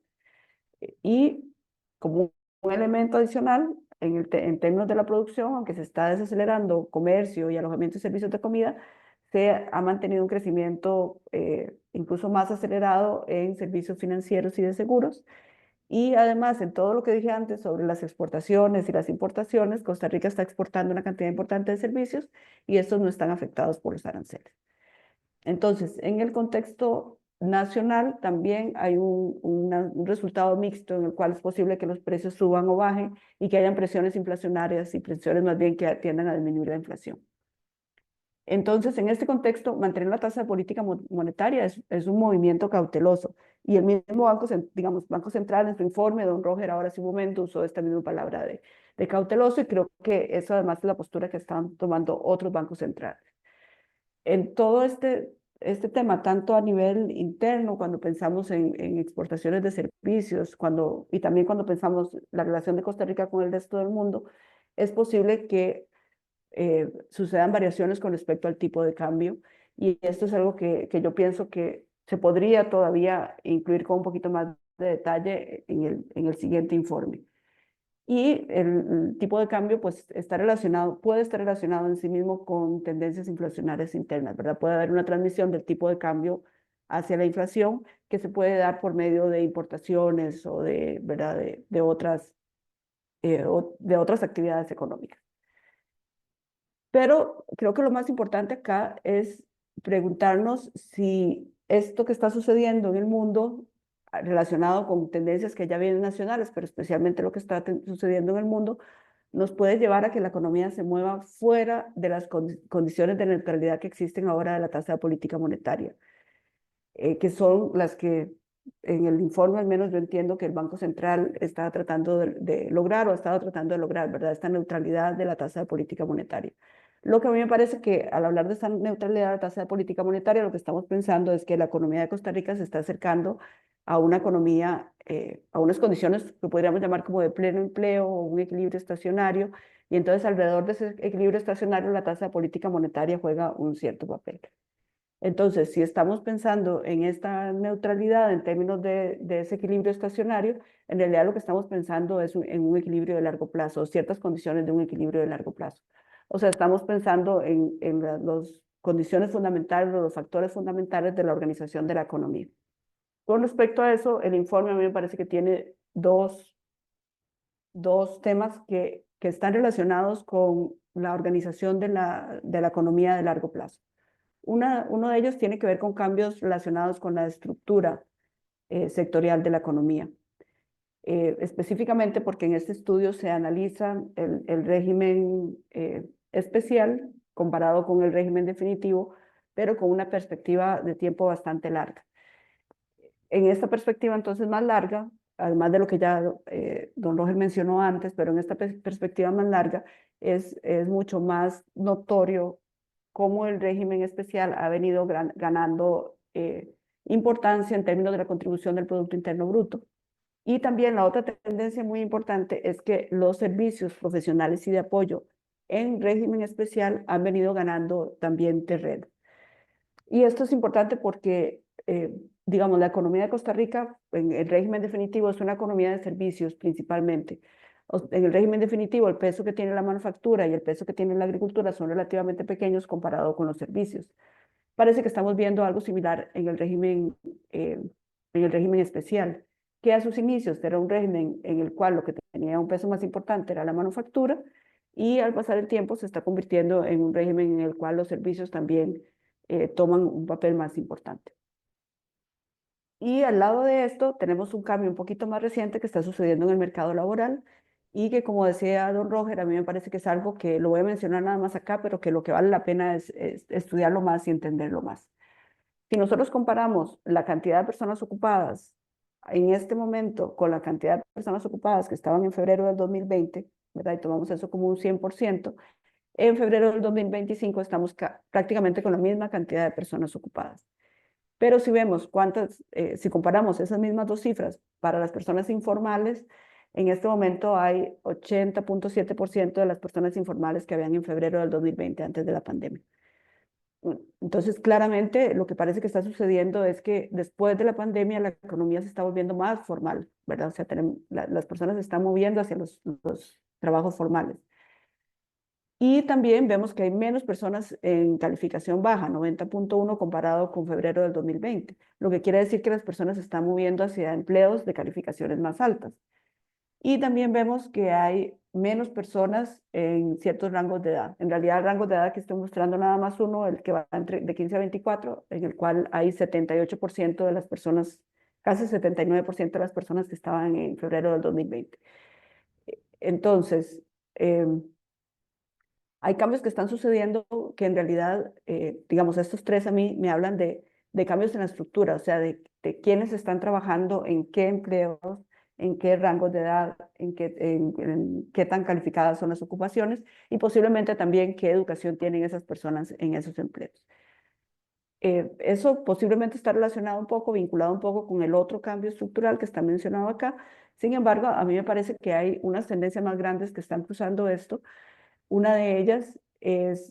y como elemento adicional en términos de la producción, aunque se está desacelerando comercio y alojamiento y servicios de comida, se ha mantenido un crecimiento incluso más acelerado en servicios financieros y de seguros. Y además, en todo lo que dije antes sobre las exportaciones y las importaciones, Costa Rica está exportando una cantidad importante de servicios y estos no están afectados por los aranceles. Entonces, en el contexto nacional también hay un resultado mixto en el cual es posible que los precios suban o bajen y que hayan presiones inflacionarias y presiones más bien que tiendan a disminuir la inflación. Entonces, en este contexto, mantener la tasa de política monetaria es un movimiento cauteloso. Y el mismo Banco Central en su informe, don Roger ahora hace un momento usó esta misma palabra de cauteloso, y creo que eso además es la postura que están tomando otros bancos centrales. En todo este tema, tanto a nivel interno, cuando pensamos en exportaciones de servicios, y también cuando pensamos la relación de Costa Rica con el resto del mundo, es posible que sucedan variaciones con respecto al tipo de cambio, y esto es algo que yo pienso que se podría todavía incluir con un poquito más de detalle en el siguiente informe. Y el tipo de cambio pues puede estar relacionado en sí mismo con tendencias inflacionarias internas, ¿verdad? Puede haber una transmisión del tipo de cambio hacia la inflación que se puede dar por medio de importaciones o ¿verdad? de otras actividades económicas. Pero creo que lo más importante acá es preguntarnos si esto que está sucediendo en el mundo, relacionado con tendencias que ya vienen nacionales, pero especialmente lo que está sucediendo en el mundo, nos puede llevar a que la economía se mueva fuera de las condiciones de neutralidad que existen ahora de la tasa de política monetaria, que son las que en el informe al menos yo entiendo que el Banco Central está tratando de lograr o ha estado tratando de lograr, ¿verdad? Esta neutralidad de la tasa de política monetaria. Lo que a mí me parece que al hablar de esta neutralidad de la tasa de política monetaria, lo que estamos pensando es que la economía de Costa Rica se está acercando a una economía, a unas condiciones que podríamos llamar como de pleno empleo o un equilibrio estacionario, y entonces alrededor de ese equilibrio estacionario la tasa de política monetaria juega un cierto papel. Entonces, si estamos pensando en esta neutralidad en términos de ese equilibrio estacionario, en realidad lo que estamos pensando es en un equilibrio de largo plazo, o ciertas condiciones de un equilibrio de largo plazo. O sea, estamos pensando en las condiciones fundamentales, los factores fundamentales de la organización de la economía. Con respecto a eso, el informe a mí me parece que tiene dos temas que están relacionados con la organización de la economía de largo plazo. Uno de ellos tiene que ver con cambios relacionados con la estructura sectorial de la economía. Específicamente porque en este estudio se analiza el régimen especial comparado con el régimen definitivo, pero con una perspectiva de tiempo bastante larga. En esta perspectiva entonces más larga, además de lo que ya don Roger mencionó antes, pero en esta perspectiva más larga es mucho más notorio cómo el régimen especial ha venido ganando importancia en términos de la contribución del Producto Interno Bruto. Y también la otra tendencia muy importante es que los servicios profesionales y de apoyo en régimen especial han venido ganando también terreno. Y esto es importante porque, digamos, la economía de Costa Rica, en el régimen definitivo, es una economía de servicios principalmente. En el régimen definitivo, el peso que tiene la manufactura y el peso que tiene la agricultura son relativamente pequeños comparado con los servicios. Parece que estamos viendo algo similar en el régimen especial, que a sus inicios era un régimen en el cual lo que tenía un peso más importante era la manufactura, y al pasar el tiempo se está convirtiendo en un régimen en el cual los servicios también toman un papel más importante. Y al lado de esto tenemos un cambio un poquito más reciente que está sucediendo en el mercado laboral, y que, como decía don Roger, a mí me parece que es algo que lo voy a mencionar nada más acá, pero que lo que vale la pena es estudiarlo más y entenderlo más. Si nosotros comparamos la cantidad de personas ocupadas en este momento con la cantidad de personas ocupadas que estaban en febrero del 2020, ¿verdad? Y tomamos eso como un 100%, en febrero del 2025 estamos prácticamente con la misma cantidad de personas ocupadas. Pero si vemos si comparamos esas mismas dos cifras para las personas informales, en este momento hay 80.7% de las personas informales que habían en febrero del 2020, antes de la pandemia. Entonces, claramente, lo que parece que está sucediendo es que después de la pandemia la economía se está volviendo más formal, ¿verdad? O sea, las personas se están moviendo hacia los trabajos formales. Y también vemos que hay menos personas en calificación baja, 90.1 comparado con febrero del 2020, lo que quiere decir que las personas se están moviendo hacia empleos de calificaciones más altas. Y también vemos que hay menos personas en ciertos rangos de edad. En realidad, el rango de edad que estoy mostrando nada más uno, el que va de 15 a 24, en el cual hay 78% de las personas, casi 79% de las personas que estaban en febrero del 2020. Entonces, hay cambios que están sucediendo que en realidad, digamos, estos tres a mí me hablan de cambios en la estructura, o sea, de quiénes están trabajando en qué empleos, en qué rangos de edad, en qué tan calificadas son las ocupaciones y posiblemente también qué educación tienen esas personas en esos empleos. Eso posiblemente está relacionado un poco, vinculado un poco con el otro cambio estructural que está mencionado acá. Sin embargo, a mí me parece que hay unas tendencias más grandes que están cruzando esto. Una de ellas es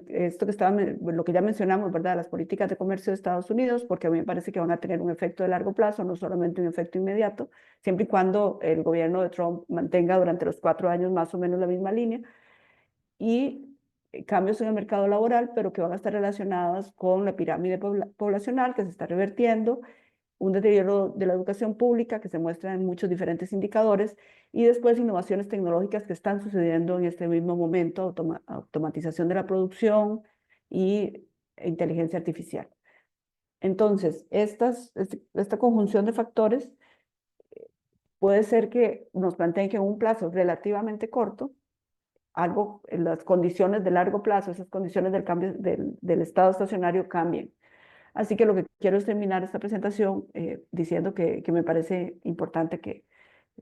esto que lo que ya mencionamos, ¿verdad? Las políticas de comercio de Estados Unidos, porque a mí me parece que van a tener un efecto de largo plazo, no solamente un efecto inmediato, siempre y cuando el gobierno de Trump mantenga durante los 4 años más o menos la misma línea. Y cambios en el mercado laboral, pero que van a estar relacionados con la pirámide poblacional que se está revertiendo, un deterioro de la educación pública que se muestra en muchos diferentes indicadores y después innovaciones tecnológicas que están sucediendo en este mismo momento, automatización de la producción y inteligencia artificial. Entonces, esta conjunción de factores puede ser que nos planteen que en un plazo relativamente corto, algo, las condiciones de largo plazo, esas condiciones del cambio del estado estacionario cambien. Así que lo que quiero es terminar esta presentación diciendo que me parece importante que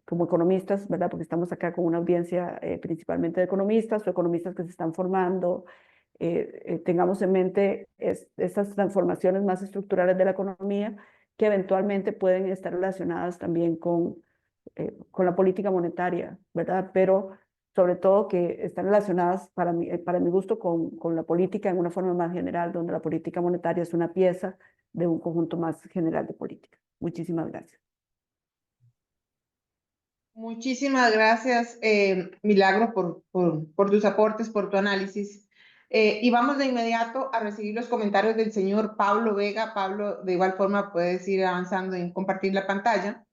como economistas, ¿verdad? Porque estamos acá con una audiencia principalmente de economistas o economistas que se están formando, tengamos en mente estas transformaciones más estructurales de la economía que eventualmente pueden estar relacionadas también con la política monetaria, ¿verdad? Pero sobre todo que están relacionadas para mi gusto con la política en una forma más general, donde la política monetaria es una pieza de un conjunto más general de política. Muchísimas gracias. Muchísimas gracias, Milagro, por tus aportes, por tu análisis. Y vamos de inmediato a recibir los comentarios del señor Pablo Vega. Pablo, de igual forma, puedes ir avanzando en compartir la pantalla.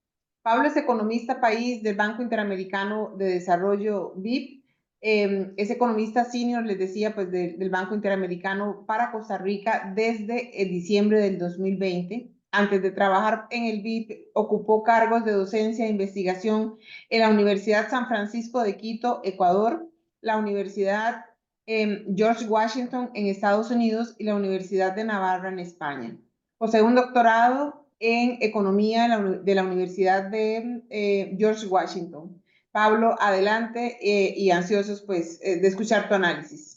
Pablo es economista país del Banco Interamericano de Desarrollo, BIP. Es economista senior, les decía, pues del Banco Interamericano para Costa Rica desde diciembre del 2020. Antes de trabajar en el BIP, ocupó cargos de docencia e investigación en la Universidad San Francisco de Quito, Ecuador, la Universidad George Washington en Estados Unidos y la Universidad de Navarra en España. Posee un doctorado en economía de la Universidad de George Washington. Pablo, adelante y ansiosos pues de escuchar tu análisis.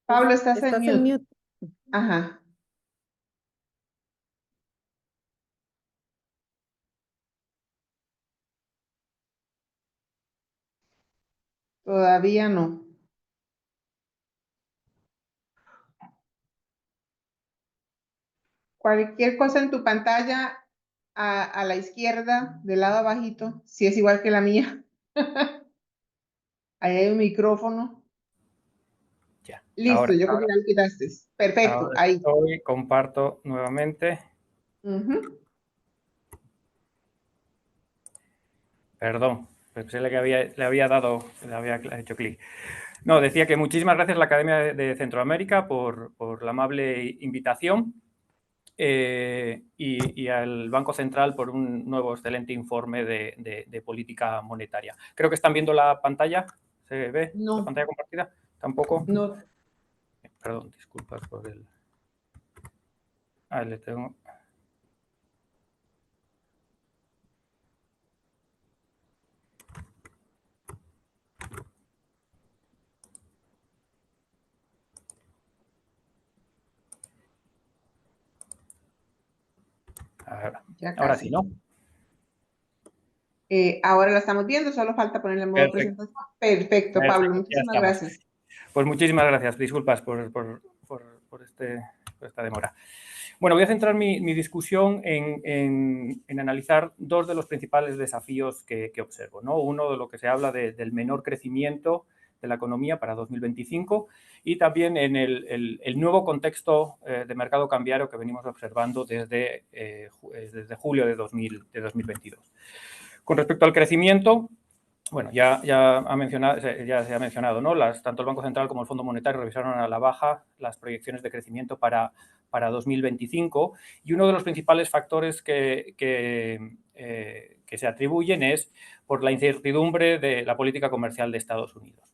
Pablo, estás en mute. Ajá. Todavía no. Cualquier cosa en tu pantalla a la izquierda, del lado abajito, si es igual que la mía. Ahí hay un micrófono. Ya. Listo, Ahora, yo creo que ya lo quitaste. Perfecto, ahora ahí. estoy, comparto nuevamente. Perdón, pensé que le había hecho clic. No, decía que muchísimas gracias a la Academia de Centroamérica por la amable invitación y al Banco Central por un nuevo excelente informe de política monetaria. Creo que están viendo la pantalla. ¿Se ve la pantalla compartida? ¿Tampoco? No. Perdón, disculpas por el... Ah, le tengo... Ahora sí, ¿no? Ahora la estamos viendo, solo falta ponerle en modo Perfecto. presentación. Perfecto, Pablo, Perfecto, ya muchísimas estamos. gracias. Pues muchísimas gracias. Disculpas por esta demora. Bueno, voy a centrar mi discusión en analizar dos de los principales desafíos que observo, ¿no? Uno de lo que se habla del menor crecimiento de la economía para 2025 y también en el nuevo contexto de mercado cambiario que venimos observando desde julio de 2022. Con respecto al crecimiento, bueno, ya se ha mencionado, ¿no? Tanto el Banco Central como el Fondo Monetario revisaron a la baja las proyecciones de crecimiento para 2025 y uno de los principales factores que se atribuyen es por la incertidumbre de la política comercial de Estados Unidos.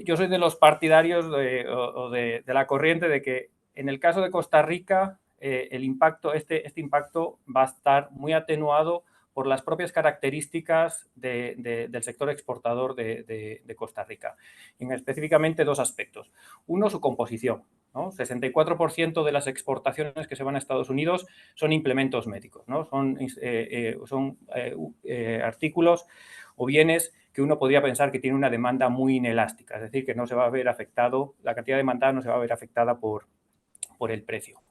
Yo soy de los partidarios de la corriente de que en el caso de Costa Rica el impacto, este impacto va a estar muy atenuado por las propias características del sector exportador de Costa Rica. Y específicamente dos aspectos. Uno, su composición, ¿no? 64% de las exportaciones que se van a Estados Unidos son implementos médicos, ¿no? Son artículos o bienes que uno podría pensar que tiene una demanda muy inelástica, es decir, que no se va a ver afectado, la cantidad demandada no se va a ver afectada por el precio.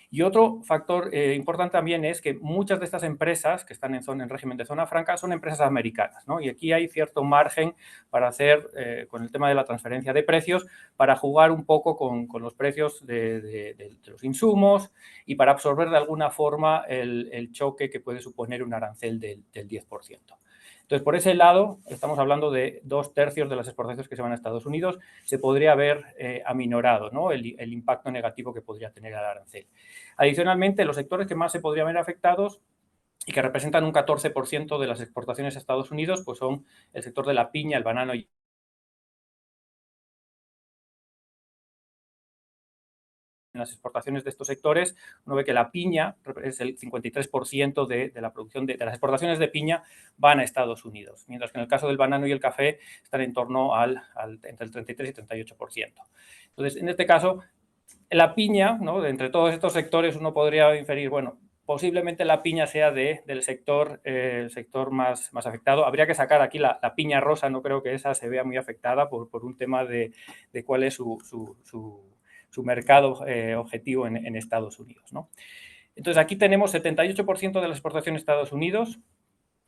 Y otro factor importante también es que muchas de estas empresas que están en régimen de zona franca son empresas americanas, ¿no? Y aquí hay cierto margen para hacer, con el tema de la transferencia de precios, para jugar un poco con los precios de los insumos y para absorber de alguna forma el choque que puede suponer un arancel del 10%. Entonces, por ese lado, estamos hablando de 2/3 de las exportaciones que se van a Estados Unidos, se podría haber aminorado, ¿no? el impacto negativo que podría tener el arancel. Adicionalmente, los sectores que más se podrían ver afectados y que representan un 14% de las exportaciones a Estados Unidos, pues son el sector de la piña, el banano y en las exportaciones de estos sectores, uno ve que la piña es el 53% de la producción de las exportaciones de piña van a Estados Unidos, mientras que en el caso del banano y el café están en torno entre el 33 y 38%. Entonces, en este caso, la piña, ¿no? De entre todos estos sectores uno podría inferir, bueno, posiblemente la piña sea del sector, el sector más afectado. Habría que sacar aquí la piña rosa, no creo que esa se vea muy afectada por un tema de cuál es su mercado objetivo en Estados Unidos, ¿no? Entonces, aquí tenemos 78% de las exportaciones a Estados Unidos,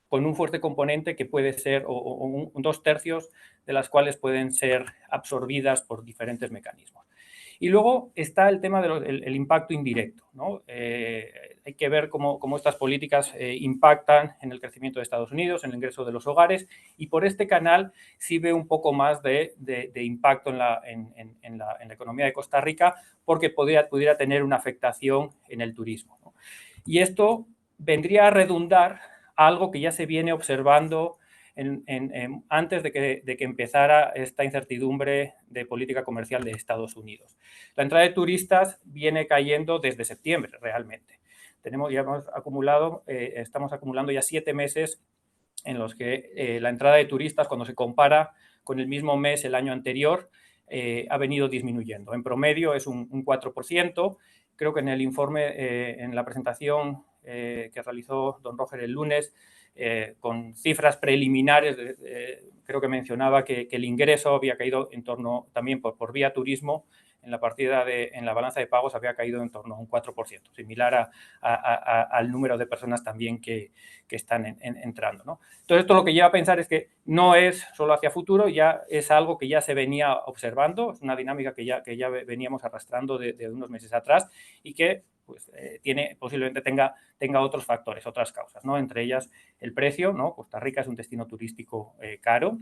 con un fuerte componente que puede ser, o 2/3 de las cuales pueden ser absorbidas por diferentes mecanismos. Y luego está el tema del impacto indirecto, ¿no? Hay que ver cómo estas políticas impactan en el crecimiento de Estados Unidos, en el ingreso de los hogares, y por este canal sí ve un poco más de impacto en la economía de Costa Rica, porque pudiera tener una afectación en el turismo, ¿no? Y esto vendría a redundar a algo que ya se viene observando antes de que empezara esta incertidumbre de política comercial de Estados Unidos. La entrada de turistas viene cayendo desde septiembre, realmente. Estamos acumulando ya 7 meses en los que la entrada de turistas, cuando se compara con el mismo mes el año anterior, ha venido disminuyendo. En promedio es un 4%. Creo que en el informe, en la presentación que realizó don Roger el lunes, con cifras preliminares, creo que mencionaba que el ingreso había caído en torno, también por vía turismo, en la balanza de pagos había caído en torno a un 4%, similar al número de personas también que están entrando, ¿no? Entonces, esto lo que lleva a pensar es que no es solo hacia futuro, ya es algo que ya se venía observando, es una dinámica que ya veníamos arrastrando de unos meses atrás y que pues, posiblemente tenga otros factores, otras causas, ¿no? Entre ellas el precio, ¿no? Costa Rica es un destino turístico caro.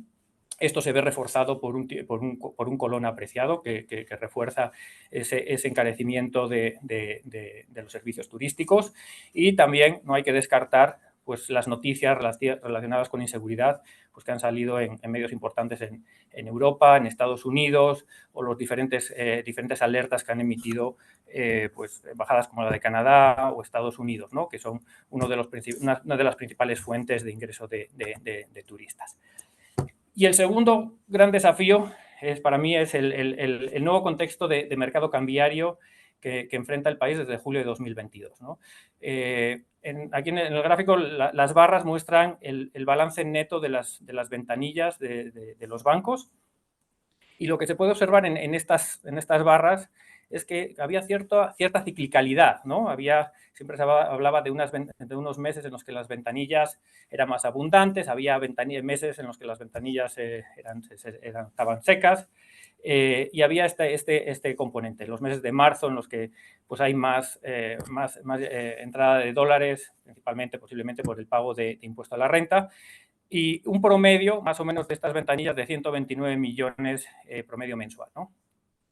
Esto se ve reforzado por un colón apreciado que refuerza ese encarecimiento de los servicios turísticos, y también no hay que descartar pues, las noticias relacionadas con inseguridad pues, que han salido en medios importantes en Europa, en Estados Unidos, o los diferentes alertas que han emitido pues, embajadas como la de Canadá o Estados Unidos, ¿no? Que son una de las principales fuentes de ingreso de turistas. Y el segundo gran desafío para mí es el nuevo contexto de mercado cambiario que enfrenta el país desde julio de 2022, ¿no? Aquí en el gráfico las barras muestran el balance neto de las ventanillas de los bancos, y lo que se puede observar en estas barras es que había cierta ciclicalidad, ¿no? Siempre se hablaba de unos meses en los que las ventanillas eran más abundantes, había meses en los que las ventanillas estaban secas, y había este componente, los meses de marzo en los que pues, hay más entrada de dólares, principalmente, posiblemente por el pago de impuesto a la renta, y un promedio, más o menos, de estas ventanillas de 129 millones promedio mensual, ¿no?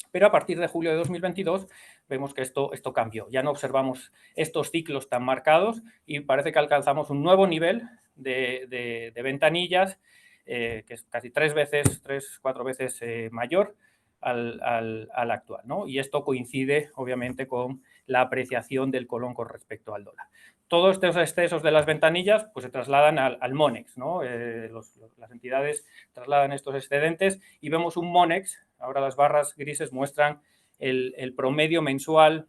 Pero a partir de julio de 2022 vemos que esto cambió. Ya no observamos estos ciclos tan marcados y parece que alcanzamos un nuevo nivel de ventanillas que es casi 4 veces mayor al actual, ¿no? Y esto coincide, obviamente, con la apreciación del colón con respecto al dólar. Todos estos excesos de las ventanillas pues, se trasladan al Monex, ¿no? Las entidades trasladan estos excedentes y vemos un Monex. Ahora las barras grises muestran el promedio mensual,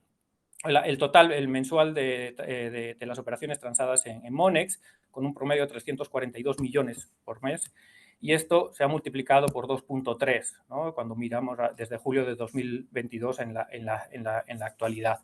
el mensual de las operaciones transadas en Monex, con un promedio de 342 millones por mes. Y esto se ha multiplicado por 2.3, ¿no? Cuando miramos desde julio de 2022 en la actualidad.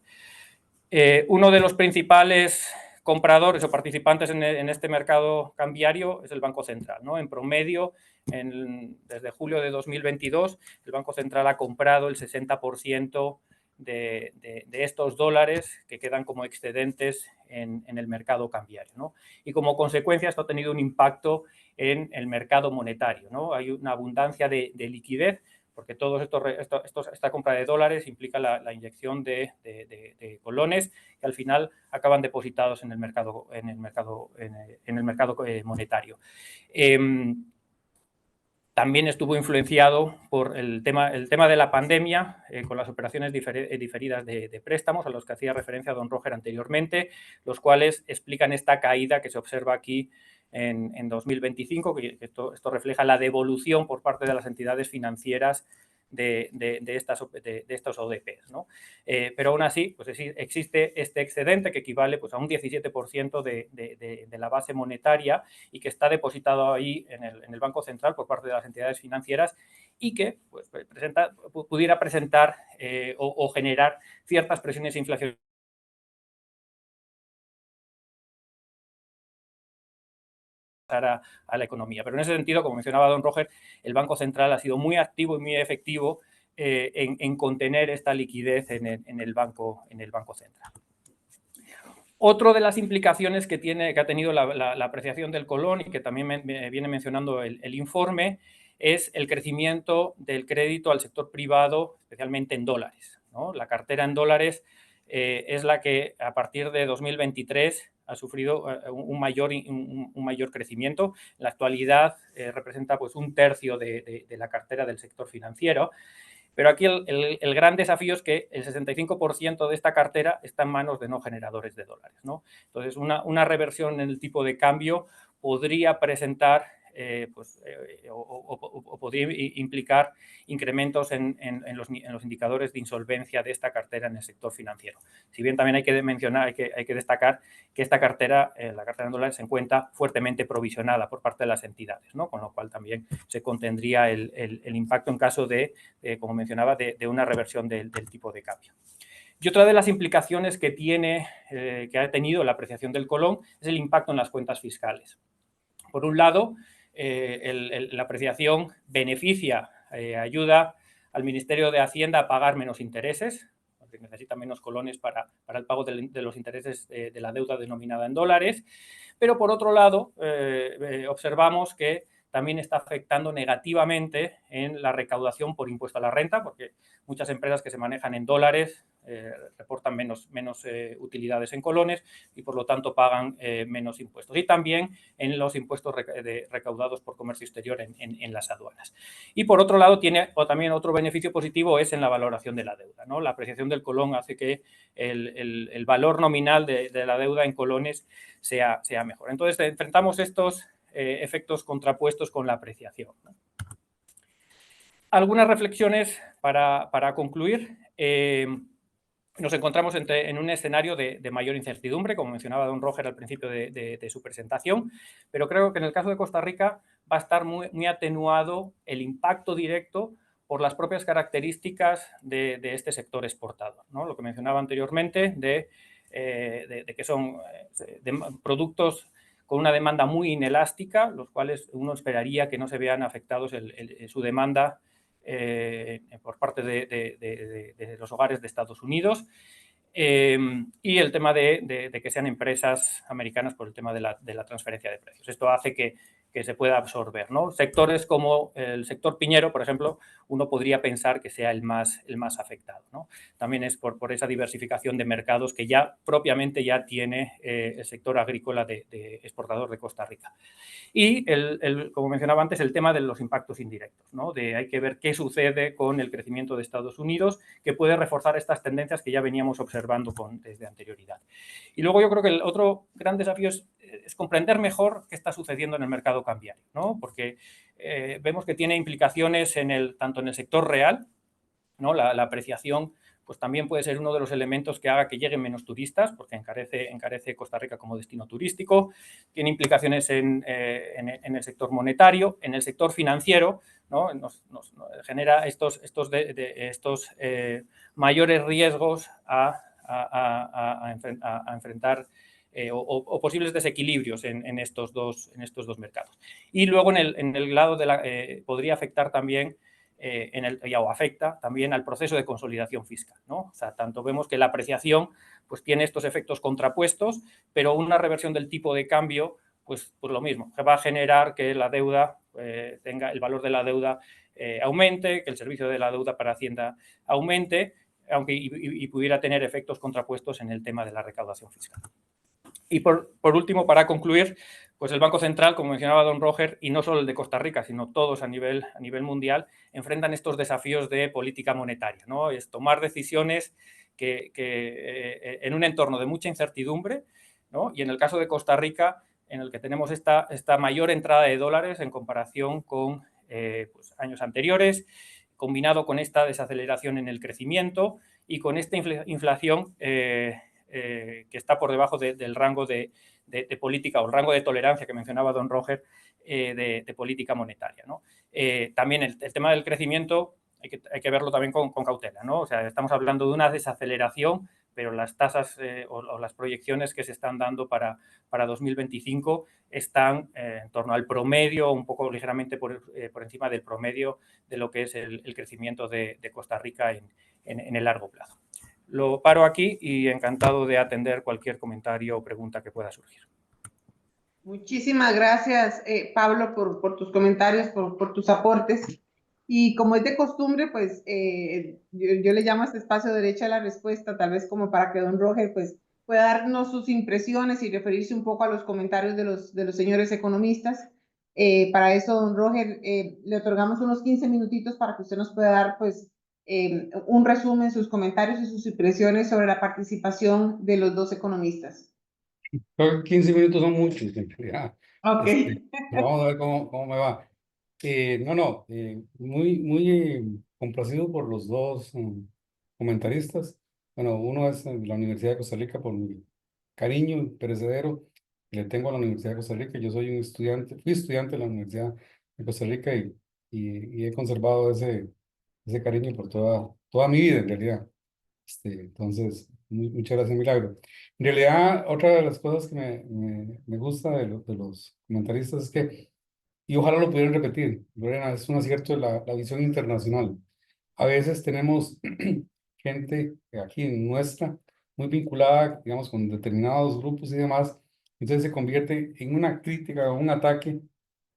Uno de los principales compradores o participantes en este mercado cambiario es el Banco Central, ¿no? En promedio, desde julio de 2022, el Banco Central ha comprado el 60% de estos dólares que quedan como excedentes en el mercado cambiario, ¿no? Y como consecuencia esto ha tenido un impacto en el mercado monetario, ¿no? Hay una abundancia de liquidez, porque esta compra de dólares implica la inyección de colones que al final acaban depositados en el mercado monetario. También estuvo influenciado por el tema de la pandemia, con las operaciones diferidas de préstamos a los que hacía referencia don Roger anteriormente, los cuales explican esta caída que se observa aquí en 2025, que esto refleja la devolución por parte de las entidades financieras de estos ODPs, ¿no? Pero aún así, pues existe este excedente que equivale pues, a un 17% de la base monetaria y que está depositado ahí en el Banco Central por parte de las entidades financieras y que pues, pudiera presentar o generar ciertas presiones inflacionarias a la economía. Pero en ese sentido, como mencionaba don Roger, el Banco Central ha sido muy activo y muy efectivo en contener esta liquidez en el Banco Central. Otra de las implicaciones que ha tenido la apreciación del colón y que también viene mencionando el informe es el crecimiento del crédito al sector privado, especialmente en dólares, ¿no? La cartera en dólares es la que a partir de 2023 ha sufrido un mayor crecimiento. En la actualidad representa pues, 1/3 de la cartera del sector financiero. Pero aquí el gran desafío es que el 65% de esta cartera está en manos de no generadores de dólares, ¿no? Entonces, una reversión en el tipo de cambio podría presentar o podría implicar incrementos en los indicadores de insolvencia de esta cartera en el sector financiero. Si bien también hay que destacar que esta cartera, la cartera en dólares, se encuentra fuertemente provisionada por parte de las entidades, ¿no? Con lo cual también se contendría el impacto en caso de, como mencionaba, de una reversión del tipo de cambio. Y otra de las implicaciones que ha tenido la apreciación del colón es el impacto en las cuentas fiscales. Por un lado, la apreciación beneficia, ayuda al Ministerio de Hacienda a pagar menos intereses, porque necesita menos colones para el pago de los intereses de la deuda denominada en dólares, pero por otro lado, observamos que también está afectando negativamente en la recaudación por impuesto a la renta, porque muchas empresas que se manejan en dólares reportan menos utilidades en colones y por lo tanto pagan menos impuestos. Y también en los impuestos recaudados por comercio exterior en las aduanas. Y por otro lado, también otro beneficio positivo es en la valoración de la deuda, ¿no? La apreciación del colón hace que el valor nominal de la deuda en colones sea mejor. Entonces, enfrentamos estos efectos contrapuestos con la apreciación, ¿no? Algunas reflexiones para concluir. nos encontramos en un escenario de mayor incertidumbre, como mencionaba don Roger al principio de su presentación, pero creo que en el caso de Costa Rica va a estar muy atenuado el impacto directo por las propias características de este sector exportador, ¿no? Lo que mencionaba anteriormente de que son productos con una demanda muy inelástica, los cuales uno esperaría que no se vean afectados su demanda por parte de los hogares de Estados Unidos, y el tema de que sean empresas americanas por el tema de la transferencia de precios. Esto hace que se pueda absorber, ¿no? Sectores como el sector piñero, por ejemplo, uno podría pensar que sea el más afectado, ¿no? También es por esa diversificación de mercados que ya propiamente ya tiene el sector agrícola de exportador de Costa Rica. Y, como mencionaba antes, el tema de los impactos indirectos, ¿no? Hay que ver qué sucede con el crecimiento de Estados Unidos, que puede reforzar estas tendencias que ya veníamos observando desde anterioridad. Y luego yo creo que el otro gran desafío es comprender mejor qué está sucediendo en el mercado cambiario, ¿no? Porque vemos que tiene implicaciones tanto en el sector real, ¿no? La apreciación pues también puede ser uno de los elementos que haga que lleguen menos turistas, porque encarece Costa Rica como destino turístico. Tiene implicaciones en el sector monetario, en el sector financiero, ¿no? Nos genera estos mayores riesgos a enfrentar o posibles desequilibrios en estos dos mercados. Y luego en el lado podría afectar también o afecta también al proceso de consolidación fiscal, ¿no? O sea, tanto vemos que la apreciación pues tiene estos efectos contrapuestos, pero una reversión del tipo de cambio, pues lo mismo, va a generar que la deuda tenga el valor de la deuda aumente, que el servicio de la deuda para Hacienda aumente, aunque y pudiera tener efectos contrapuestos en el tema de la recaudación fiscal. Y por último, para concluir, pues el Banco Central, como mencionaba don Roger, y no solo el de Costa Rica, sino todos a nivel mundial, enfrentan estos desafíos de política monetaria, ¿no? Es tomar decisiones en un entorno de mucha incertidumbre, ¿no? Y en el caso de Costa Rica, en el que tenemos esta mayor entrada de dólares en comparación con pues años anteriores, combinado con esta desaceleración en el crecimiento y con esta inflación que está por debajo del rango de política o el rango de tolerancia que mencionaba don Roger de política monetaria, ¿no? También el tema del crecimiento hay que verlo también con cautela, ¿no? O sea, estamos hablando de una desaceleración, pero las tasas o las proyecciones que se están dando para 2025 están en torno al promedio, un poco ligeramente por encima del promedio de lo que es el crecimiento de Costa Rica en el largo plazo. Lo paro aquí y encantado de atender cualquier comentario o pregunta que pueda surgir. Muchísimas gracias, Pablo, por tus comentarios, por tus aportes. Y como es de costumbre, pues yo le llamo a este espacio derecha a la respuesta, tal vez como para que don Roger pues, pueda darnos sus impresiones y referirse un poco a los comentarios de los señores economistas. Para eso, don Roger, le otorgamos unos 15 minutitos para que usted nos pueda dar pues, un resumen, sus comentarios y sus impresiones sobre la participación de los dos economistas. Creo que 15 minutos son muchos, en realidad. Ok. Pero vamos a ver cómo me va. Muy complacido por los dos comentaristas. Bueno, uno es de la Universidad de Costa Rica por mi cariño perecedero que le tengo a la Universidad de Costa Rica. Yo soy fui estudiante de la Universidad de Costa Rica y he conservado ese cariño por toda mi vida, en realidad. Entonces, muchas gracias, Milagro. En realidad, otra de las cosas que me gusta de los comentaristas es que, y ojalá lo pudieran repetir, Lorena, es un acierto de la visión internacional. A veces tenemos gente aquí nuestra, muy vinculada, digamos, con determinados grupos y demás, entonces se convierte en una crítica o un ataque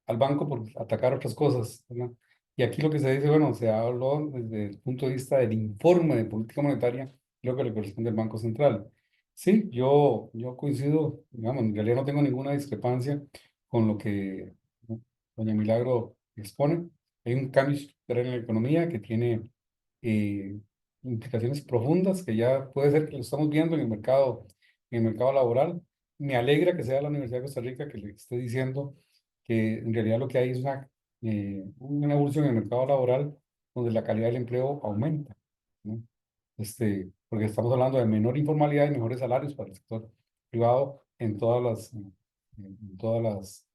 al banco por atacar otras cosas, ¿verdad? Y aquí lo que se dice, bueno, se habló desde el punto de vista del informe de política monetaria, lo que le corresponde al Banco Central. Sí, yo coincido, digamos, en realidad no tengo ninguna discrepancia con lo que doña Milagro expone. Hay un cambio estructural en la economía que tiene implicaciones profundas, que ya puede ser que lo estamos viendo en el mercado laboral. Me alegra que sea la Universidad de Costa Rica que le esté diciendo que en realidad lo que hay es una evolución en el mercado laboral donde la calidad del empleo aumenta, ¿no? porque estamos hablando de menor informalidad y mejores salarios para el sector privado en todas las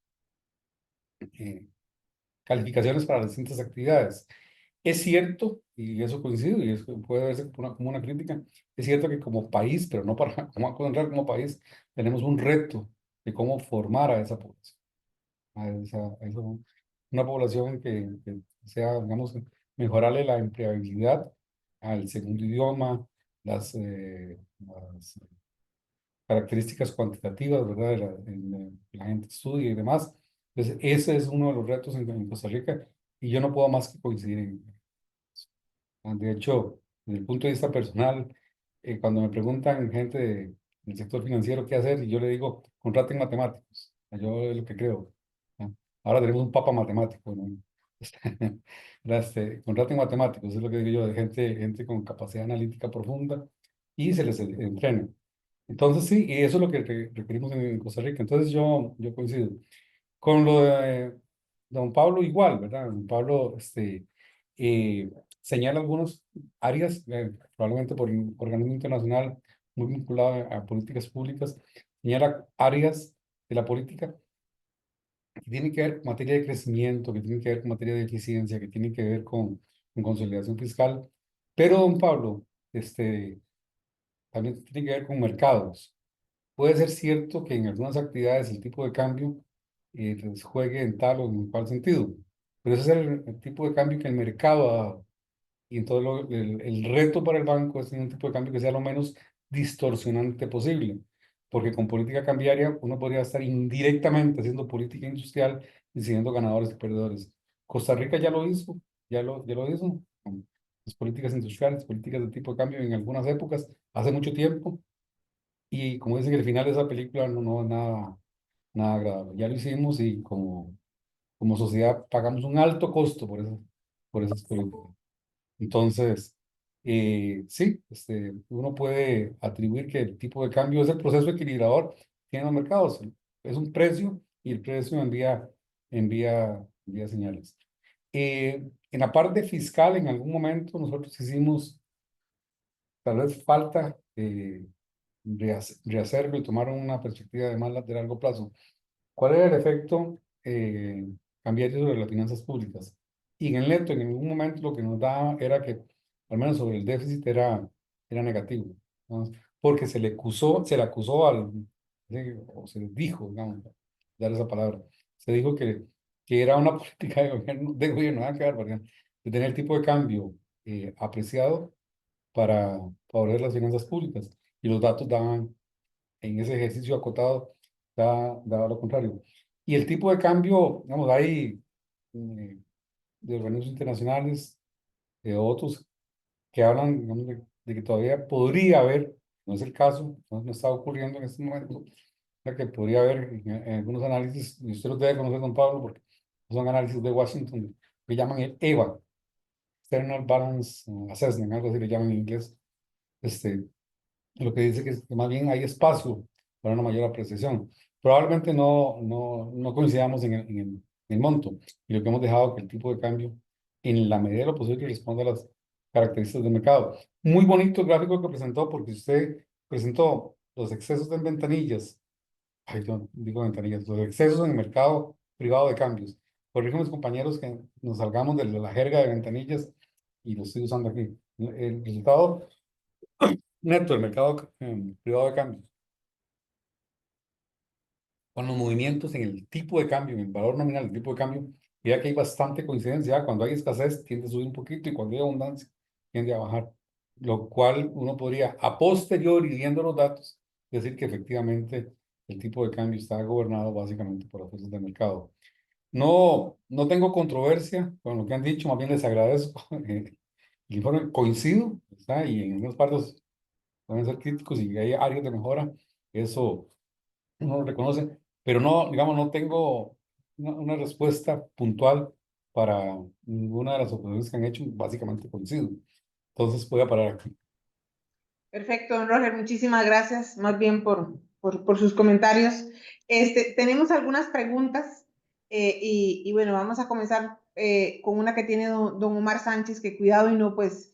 calificaciones para las distintas actividades. Es cierto, y eso coincido, y eso puede verse como una crítica, es cierto que como país, pero no para como país, tenemos un reto de cómo formar a esa población, una población que sea, digamos, mejorarle la empleabilidad al segundo idioma, las características cuantitativas, ¿verdad? La gente estudia y demás. Entonces, ese es uno de los retos en Costa Rica y yo no puedo más que coincidir en eso. De hecho, desde el punto de vista personal, cuando me preguntan gente del sector financiero qué hacer, y yo le digo, contraten matemáticos. Yo es lo que creo. ¿No? Ahora tenemos un papa matemático, ¿no? Contraten matemáticos, es lo que digo yo, de gente con capacidad analítica profunda y se les entrena. Entonces, sí, y eso es lo que requerimos en Costa Rica. Entonces, yo coincido. Con lo de don Pablo, igual, ¿verdad? Don Pablo eh, señala algunas áreas, probablemente por un organismo internacional muy vinculado a políticas públicas, señala áreas de la política que tienen que ver con materia de crecimiento, que tienen que ver con materia de eficiencia, que tienen que ver con consolidación fiscal. Pero, don Pablo, también tiene que ver con mercados. Puede ser cierto que en algunas actividades el tipo de cambio pues, juegue en tal o en cual sentido, pero ese es el tipo de cambio que el mercado ha dado. Y entonces el reto para el banco es tener un tipo de cambio que sea lo menos distorsionante posible, porque con política cambiaria uno podría estar indirectamente haciendo política industrial, decidiendo ganadores y perdedores. Costa Rica ya lo hizo, ya lo hizo, con las políticas industriales, políticas de tipo de cambio en algunas épocas, hace mucho tiempo, y como dicen, el final de esa película no es nada agradable. Ya lo hicimos y como sociedad pagamos un alto costo por esas políticas. Entonces, sí, uno puede atribuir que el tipo de cambio es el proceso equilibrador que tienen los mercados. Es un precio y el precio envía señales. En la parte fiscal, en algún momento nosotros hicimos tal vez falta rehacerlo y tomar una perspectiva de de largo plazo. ¿Cuál era el efecto cambiario sobre las finanzas públicas? Y en el neto, en ningún momento lo que nos daba era que, al menos sobre el déficit, era negativo, ¿no? Porque se le acusó o se les dijo, digamos, dar esa palabra, se dijo que era una política de gobierno, nada que ver, ¿verdad? De tener el tipo de cambio apreciado para favorecer las finanzas públicas. Y los datos daban, en ese ejercicio acotado, daba lo contrario. Y el tipo de cambio, digamos, hay de organismos internacionales, de otros, que hablan, digamos, de que todavía podría haber, no es el caso, no está ocurriendo en este momento, ya que podría haber en algunos análisis, y usted los debe conocer, don Pablo, porque son análisis de Washington, que llaman el EVA, External Balance Assessment, algo así le llaman en inglés, lo que dice que más bien hay espacio para una mayor apreciación. Probablemente no coincidamos en el monto, y lo que hemos dejado que el tipo de cambio, en la medida de lo posible, que responda a las características del mercado. Muy bonito el gráfico que presentó, porque usted presentó los excesos en ventanillas, ay, yo digo ventanillas, los excesos en el mercado privado de cambios. Corrijo a mis compañeros que nos salgamos de la jerga de ventanillas y lo estoy usando aquí. El resultado neto del mercado privado de cambios, con los movimientos en el tipo de cambio, en el valor nominal del tipo de cambio, ya que hay bastante coincidencia. Cuando hay escasez tiende a subir un poquito y cuando hay abundancia tiende a bajar, lo cual uno podría a posteriori, viendo los datos, decir que efectivamente el tipo de cambio está gobernado básicamente por las fuerzas del mercado. No tengo controversia con lo que han dicho, más bien les agradezco. El informe coincido, ¿está? Y en algunas partes pueden ser críticos y hay áreas de mejora, eso uno lo reconoce, pero no, digamos, no tengo una respuesta puntual para ninguna de las opiniones que han hecho, básicamente coincido. Entonces voy a parar aquí. Perfecto, don Roger, muchísimas gracias más bien por sus comentarios. Tenemos algunas preguntas y bueno, vamos a comenzar con una que tiene don Omar Sánchez, que cuidado y no pues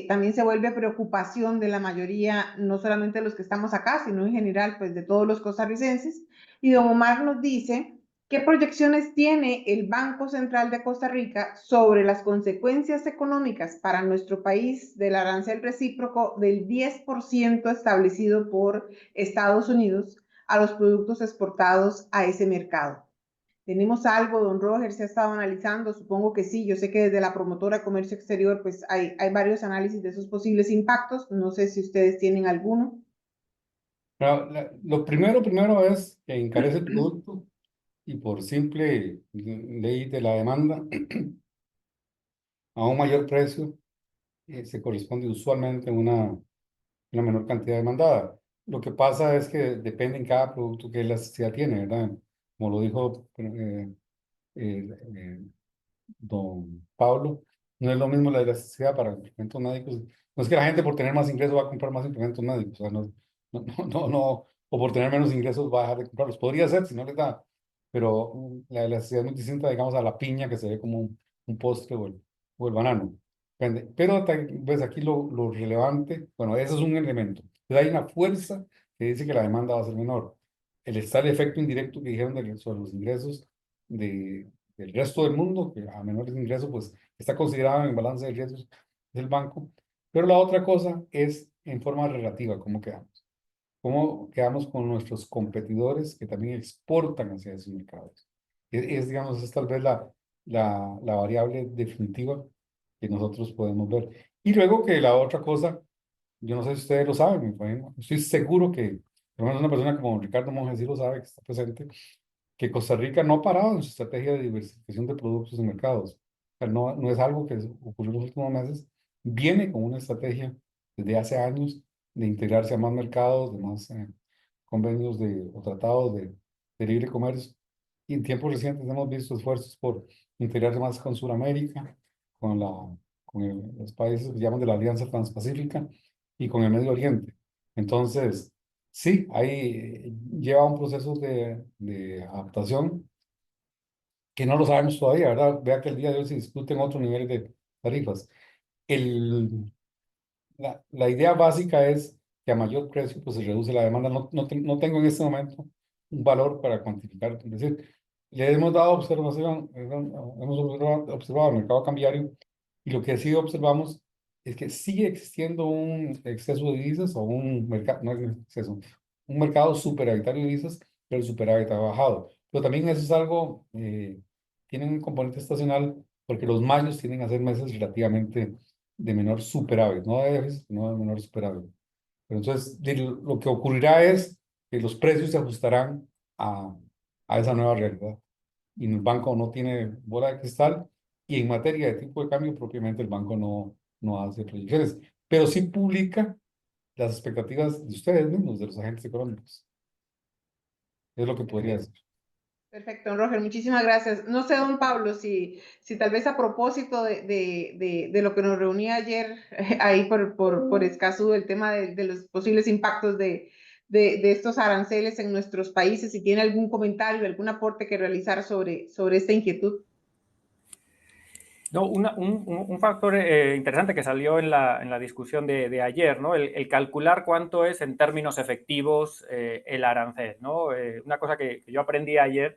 también se vuelve preocupación de la mayoría, no solamente de los que estamos acá, sino en general, pues de todos los costarricenses. Y don Omar nos dice, ¿qué proyecciones tiene el Banco Central de Costa Rica sobre las consecuencias económicas para nuestro país del arancel recíproco del 10% establecido por Estados Unidos a los productos exportados a ese mercado? ¿Tenemos algo, don Roger? ¿Se ha estado analizando? Supongo que sí. Yo sé que desde la promotora de comercio exterior pues hay varios análisis de esos posibles impactos. No sé si ustedes tienen alguno. Lo primero es que encarece el producto y por simple ley de la demanda a un mayor precio se corresponde usualmente a una menor cantidad demandada. Lo que pasa es que depende en cada producto que la necesidad tiene, ¿verdad? Como lo dijo eh, don Pablo, no es lo mismo la elasticidad para implementos médicos. No es que la gente por tener más ingresos va a comprar más implementos médicos, o sea, no, o por tener menos ingresos va a dejar de comprarlos. Podría ser si no les da, pero la elasticidad es muy distinta, digamos, a la piña que se ve como un postre o el banano. Depende. Pero pues aquí lo relevante, bueno, ese es un elemento. Entonces hay una fuerza que dice que la demanda va a ser menor. Está el efecto indirecto que dijeron sobre los ingresos del resto del mundo, que a menores ingresos, pues está considerado en el balance de riesgos del banco. Pero la otra cosa es en forma relativa, cómo quedamos. Cómo quedamos con nuestros competidores que también exportan hacia esos mercados. Digamos, es tal vez la variable definitiva que nosotros podemos ver. Y luego que la otra cosa, yo no sé si ustedes lo saben, estoy seguro que, por lo menos una persona como Ricardo Monge sí lo sabe, que está presente, que Costa Rica no ha parado en su estrategia de diversificación de productos y mercados. O sea, no es algo que ocurrió en los últimos meses, viene con una estrategia desde hace años de integrarse a más mercados, de más convenios o tratados de libre comercio. Y en tiempos recientes hemos visto esfuerzos por integrarse más con Sudamérica, con, los países que llaman de la Alianza Transpacífica y con el Medio Oriente. Entonces, sí, ahí lleva un proceso de adaptación que no lo sabemos todavía, ¿verdad? Vea que el día de hoy se discuten otros niveles de tarifas. El, la idea básica es que a mayor precio pues se reduce la demanda. No tengo en este momento un valor para cuantificar. Es decir, le hemos dado observación, hemos observado el mercado cambiario y lo que sí observamos es que sigue existiendo un exceso de divisas o un mercado, no es exceso, un mercado superavitario de divisas, pero el superávit ha bajado. Pero también eso es algo, tiene un componente estacional porque los mayos tienden a ser meses relativamente de menor superávit, no de déficit, sino de menor superávit. Pero entonces lo que ocurrirá es que los precios se ajustarán a esa nueva realidad. Y el banco no tiene bola de cristal y en materia de tipo de cambio propiamente el banco no hace proyecciones, pero sí publica las expectativas de ustedes mismos, de los agentes económicos. Es lo que podría decir. Perfecto, don Roger, muchísimas gracias. No sé, don Pablo, si tal vez a propósito de lo que nos reunía ayer, ahí por escaso el tema de los posibles impactos de estos aranceles en nuestros países, si tiene algún comentario, algún aporte que realizar sobre esta inquietud. No, un factor interesante que salió en la discusión de ayer, ¿no? El calcular cuánto es en términos efectivos el arancel, ¿no? Una cosa que yo aprendí ayer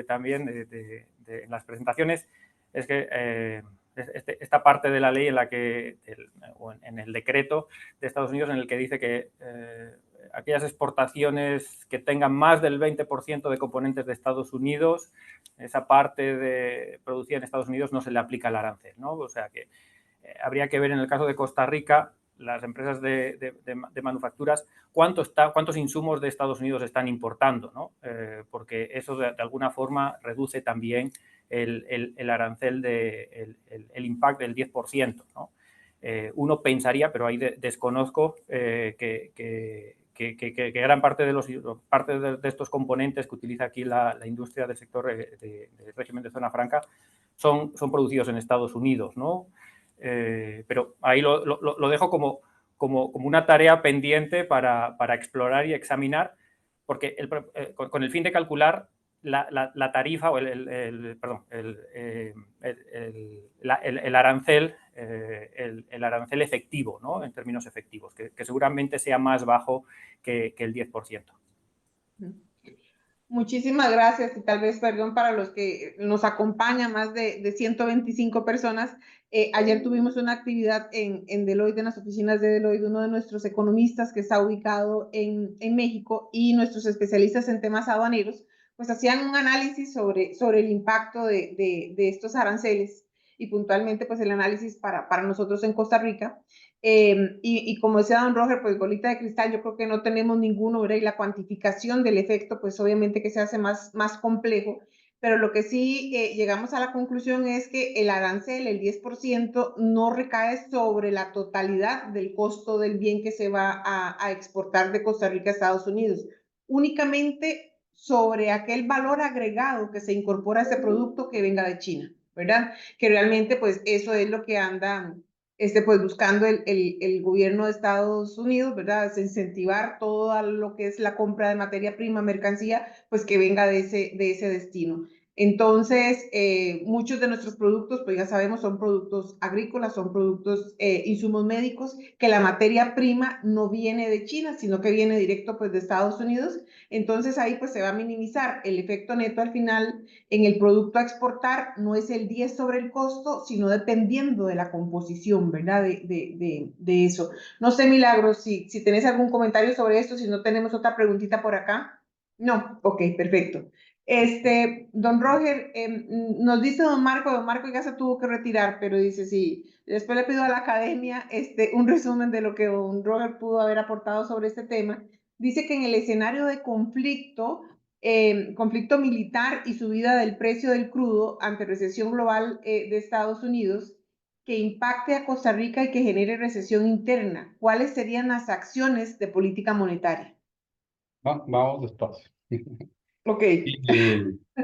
también en las presentaciones es que esta parte de la ley en la que, o en el decreto de Estados Unidos en el que dice que aquellas exportaciones que tengan más del 20% de componentes de Estados Unidos, esa parte de producida en Estados Unidos no se le aplica el arancel, ¿no? O sea que habría que ver en el caso de Costa Rica, las empresas de manufacturas, cuántos insumos de Estados Unidos están importando, ¿no? Porque eso de alguna forma reduce también el arancel, el impacto del 10%, ¿no? Uno pensaría, pero ahí desconozco que gran parte de estos componentes que utiliza aquí la industria del sector del régimen de zona franca son producidos en Estados Unidos, ¿no? Pero ahí lo dejo como una tarea pendiente para explorar y examinar, porque con el fin de calcular la tarifa o perdón, el arancel, el arancel efectivo, ¿no? En términos efectivos, que seguramente sea más bajo que el 10%. Muchísimas gracias y tal vez perdón para los que nos acompañan, más de 125 personas. Ayer tuvimos una actividad en Deloitte, en las oficinas de Deloitte, uno de nuestros economistas que está ubicado en México y nuestros especialistas en temas aduaneros, pues hacían un análisis sobre el impacto de estos aranceles y puntualmente pues el análisis para nosotros en Costa Rica. Y como decía don Roger, pues bolita de cristal, yo creo que no tenemos ninguno, ¿verdad? Y la cuantificación del efecto, pues obviamente que se hace más complejo, pero lo que sí llegamos a la conclusión es que el arancel, el 10%, no recae sobre la totalidad del costo del bien que se va a exportar de Costa Rica a Estados Unidos, únicamente sobre aquel valor agregado que se incorpora a ese producto que venga de China, ¿verdad? Que realmente, pues eso es lo que anda pues buscando el gobierno de Estados Unidos, ¿verdad? Es incentivar todo lo que es la compra de materia prima, mercancía, pues que venga de ese destino. Entonces, muchos de nuestros productos, pues ya sabemos, son productos agrícolas, son productos, insumos médicos, que la materia prima no viene de China, sino que viene directo pues de Estados Unidos. Entonces ahí pues se va a minimizar el efecto neto al final en el producto a exportar, no es el 10 sobre el costo, sino dependiendo de la composición, ¿verdad? De eso. No sé, Milagros, si tenés algún comentario sobre esto, si no tenemos otra preguntita por acá. No, ok, perfecto. Don Roger, nos dice don Marco ya se tuvo que retirar, pero dice, sí, después le pido a la academia un resumen de lo que don Roger pudo haber aportado sobre este tema. Dice que en el escenario de conflicto militar y subida del precio del crudo ante recesión global de Estados Unidos, que impacte a Costa Rica y que genere recesión interna, ¿cuáles serían las acciones de política monetaria? Vamos despacio. Ok.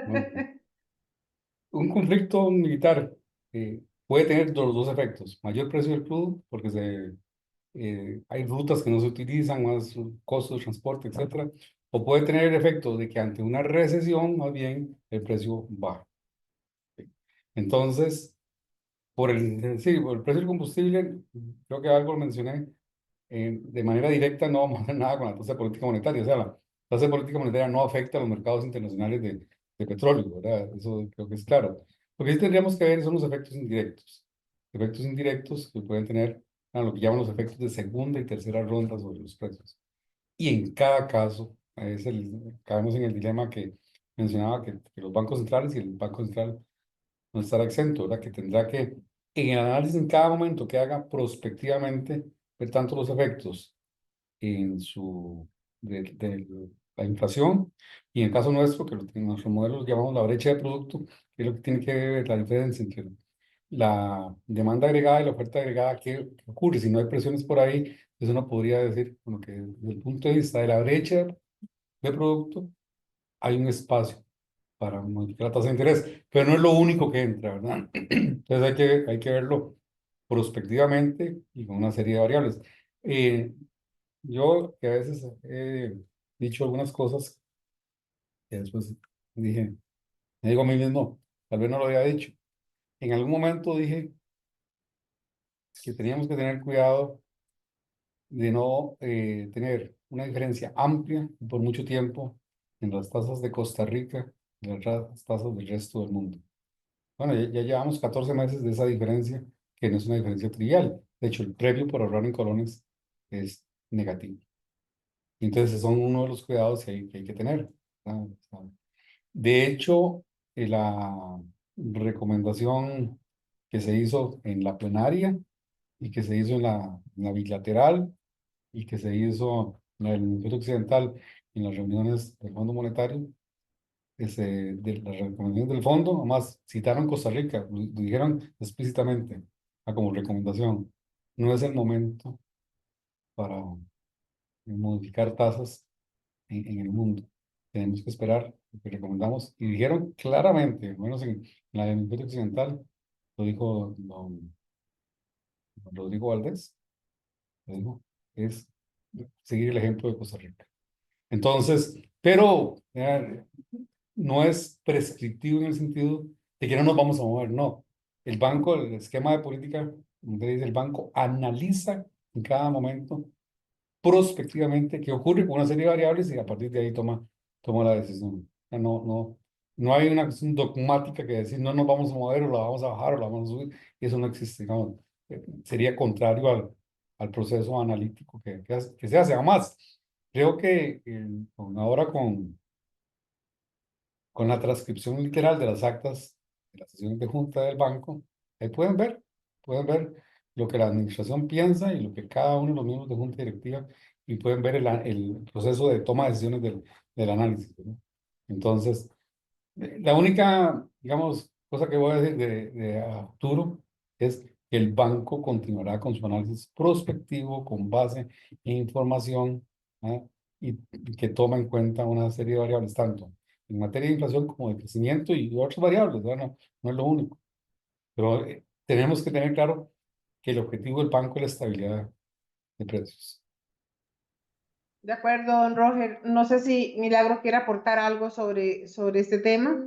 Bueno, un conflicto militar puede tener los dos efectos: mayor precio del crudo, porque hay rutas que no se utilizan, más costos de transporte, etcétera, o puede tener el efecto de que ante una recesión, más bien, el precio baja. Entonces, por el precio del combustible, creo que algo lo mencioné, de manera directa no vamos a hacer nada con la tasa de política monetaria. O sea, la tasa de política monetaria no afecta a los mercados internacionales de petróleo, ¿verdad? Eso creo que es claro. Lo que sí tendríamos que ver son los efectos indirectos. Efectos indirectos que pueden tener lo que llaman los efectos de segunda y tercera ronda sobre los precios. Y en cada caso, caemos en el dilema que mencionaba, que los bancos centrales y el Banco Central no estará exento, ¿verdad? Que tendrá que, en el análisis en cada momento que haga prospectivamente, ver tanto los efectos de la inflación, y en el caso nuestro, que en nuestros modelos llamamos la brecha de producto, que es lo que tiene que ver la diferencia entre la demanda agregada y la oferta agregada. ¿Qué ocurre si no hay presiones por ahí? Entonces uno podría decir, bueno, que desde el punto de vista de la brecha de producto, hay un espacio para modificar la tasa de interés, pero no es lo único que entra, ¿verdad? Entonces hay que verlo prospectivamente y con una serie de variables. Yo que a veces he dicho algunas cosas que después dije, me digo a mí mismo, tal vez no lo había dicho. En algún momento dije que teníamos que tener cuidado de no tener una diferencia amplia por mucho tiempo en las tasas de Costa Rica y las tasas del resto del mundo. Bueno, ya llevamos 14 meses de esa diferencia, que no es una diferencia trivial. De hecho, el premio por ahorrar en colones es negativo. Entonces, son uno de los cuidados que hay que tener. De hecho, la recomendación que se hizo en la plenaria y que se hizo en la bilateral y que se hizo en el Hemisferio Occidental en las reuniones del Fondo Monetario, de las recomendaciones del fondo, además citaron Costa Rica, lo dijeron explícitamente, como recomendación: no es el momento para modificar tasas en el mundo. Tenemos que esperar lo que recomendamos. Y dijeron claramente, al menos en la del Hemisferio Occidental, lo dijo don Rodrigo Valdés, lo dijo, es seguir el ejemplo de Costa Rica. Entonces, pero no es prescriptivo en el sentido de que no nos vamos a mover, no. El banco, el esquema de política, donde dice el banco analiza en cada momento prospectivamente qué ocurre con una serie de variables y a partir de ahí toma la decisión. O sea, no hay una cuestión dogmática que decir no nos vamos a mover o la vamos a bajar o la vamos a subir. Eso no existe, digamos. Sería contrario al proceso analítico que se hace. Además, creo que ahora con la transcripción literal de las actas de las sesiones de junta del banco, ahí pueden ver lo que la administración piensa y lo que cada uno de los miembros de junta directiva, y pueden ver el proceso de toma de decisiones del análisis, ¿no? Entonces, la única, digamos, cosa que voy a decir de a futuro es que el banco continuará con su análisis prospectivo con base en información, ¿ah? Y que toma en cuenta una serie de variables, tanto en materia de inflación como de crecimiento y otras variables, ¿verdad? No es lo único. Pero tenemos que tener claro que el objetivo del banco es la estabilidad de precios. De acuerdo, don Roger. No sé si Milagro quiere aportar algo sobre este tema.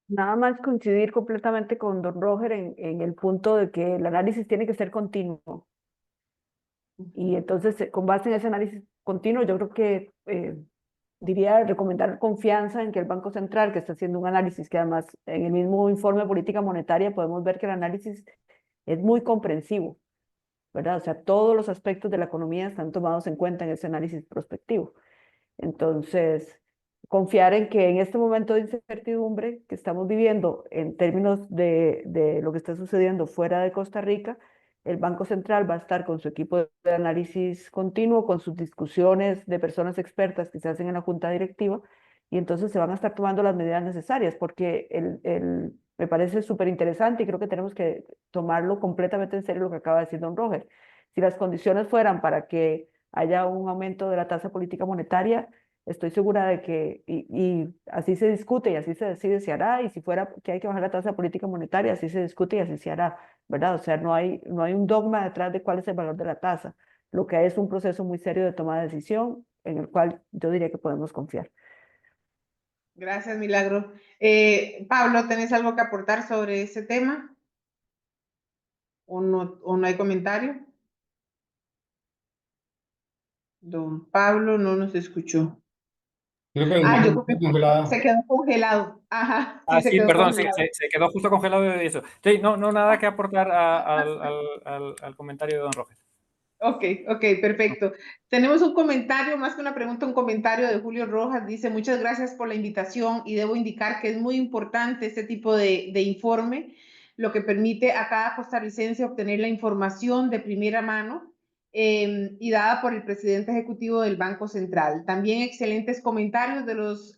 Nada más coincidir completamente con don Roger en el punto de que el análisis tiene que ser continuo. Y entonces, con base en ese análisis continuo, yo creo que diría recomendar confianza en que el Banco Central, que está haciendo un análisis, que además en el mismo informe de política monetaria podemos ver que el análisis es muy comprensivo, ¿verdad? O sea, todos los aspectos de la economía están tomados en cuenta en ese análisis prospectivo. Entonces, confiar en que en este momento de incertidumbre que estamos viviendo en términos de lo que está sucediendo fuera de Costa Rica, el Banco Central va a estar con su equipo de análisis continuo, con sus discusiones de personas expertas que se hacen en la junta directiva, y entonces se van a estar tomando las medidas necesarias, porque me parece súper interesante y creo que tenemos que tomarlo completamente en serio lo que acaba de decir don Roger. Si las condiciones fueran para que haya un aumento de la tasa política monetaria, estoy segura de que, y así se discute y así se decide, se hará, y si fuera que hay que bajar la tasa política monetaria, así se discute y así se hará, ¿verdad? O sea, no hay un dogma detrás de cuál es el valor de la tasa. Lo que hay es un proceso muy serio de toma de decisión en el cual yo diría que podemos confiar. Gracias, Milagro. Pablo, ¿tenés algo que aportar sobre ese tema? ¿O no hay comentario? Don Pablo no nos escuchó. Creo que Yo creo que congelada. se quedó congelado. Ajá, sí, se Sí, quedó perdón, sí, congelado. se quedó justo congelado de eso. Sí, no, nada que aportar al comentario de don Roger. Ok, perfecto. Tenemos un comentario, más que una pregunta, un comentario de Julio Rojas. Dice, muchas gracias por la invitación y debo indicar que es muy importante este tipo de informe, lo que permite a cada costarricense obtener la información de primera mano y dada por el presidente ejecutivo del Banco Central. También excelentes comentarios de los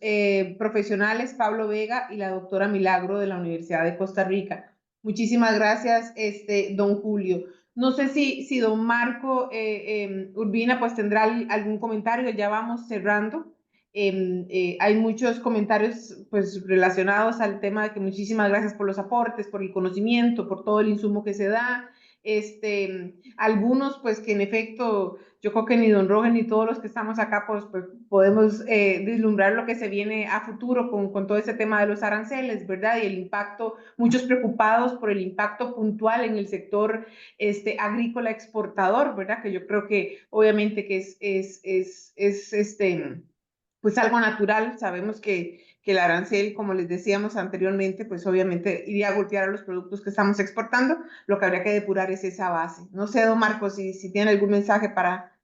profesionales Pablo Vega y la doctora Milagro de la Universidad de Costa Rica. Muchísimas gracias, don Julio. No sé si don Marco Urbina pues tendrá algún comentario, ya vamos cerrando. Hay muchos comentarios pues relacionados al tema de que muchísimas gracias por los aportes, por el conocimiento, por todo el insumo que se da. Algunos pues que en efecto yo creo que ni don Roger ni todos los que estamos acá pues podemos vislumbrar lo que se viene a futuro con todo ese tema de los aranceles, ¿verdad? Y el impacto, muchos preocupados por el impacto puntual en el sector agrícola exportador, ¿verdad? Que yo creo que obviamente que es pues algo natural. Sabemos que el arancel, como les decíamos anteriormente, pues obviamente iría a golpear a los productos que estamos exportando. Lo que habría que depurar es esa base. No sé, don Marcos, si tiene algún mensaje para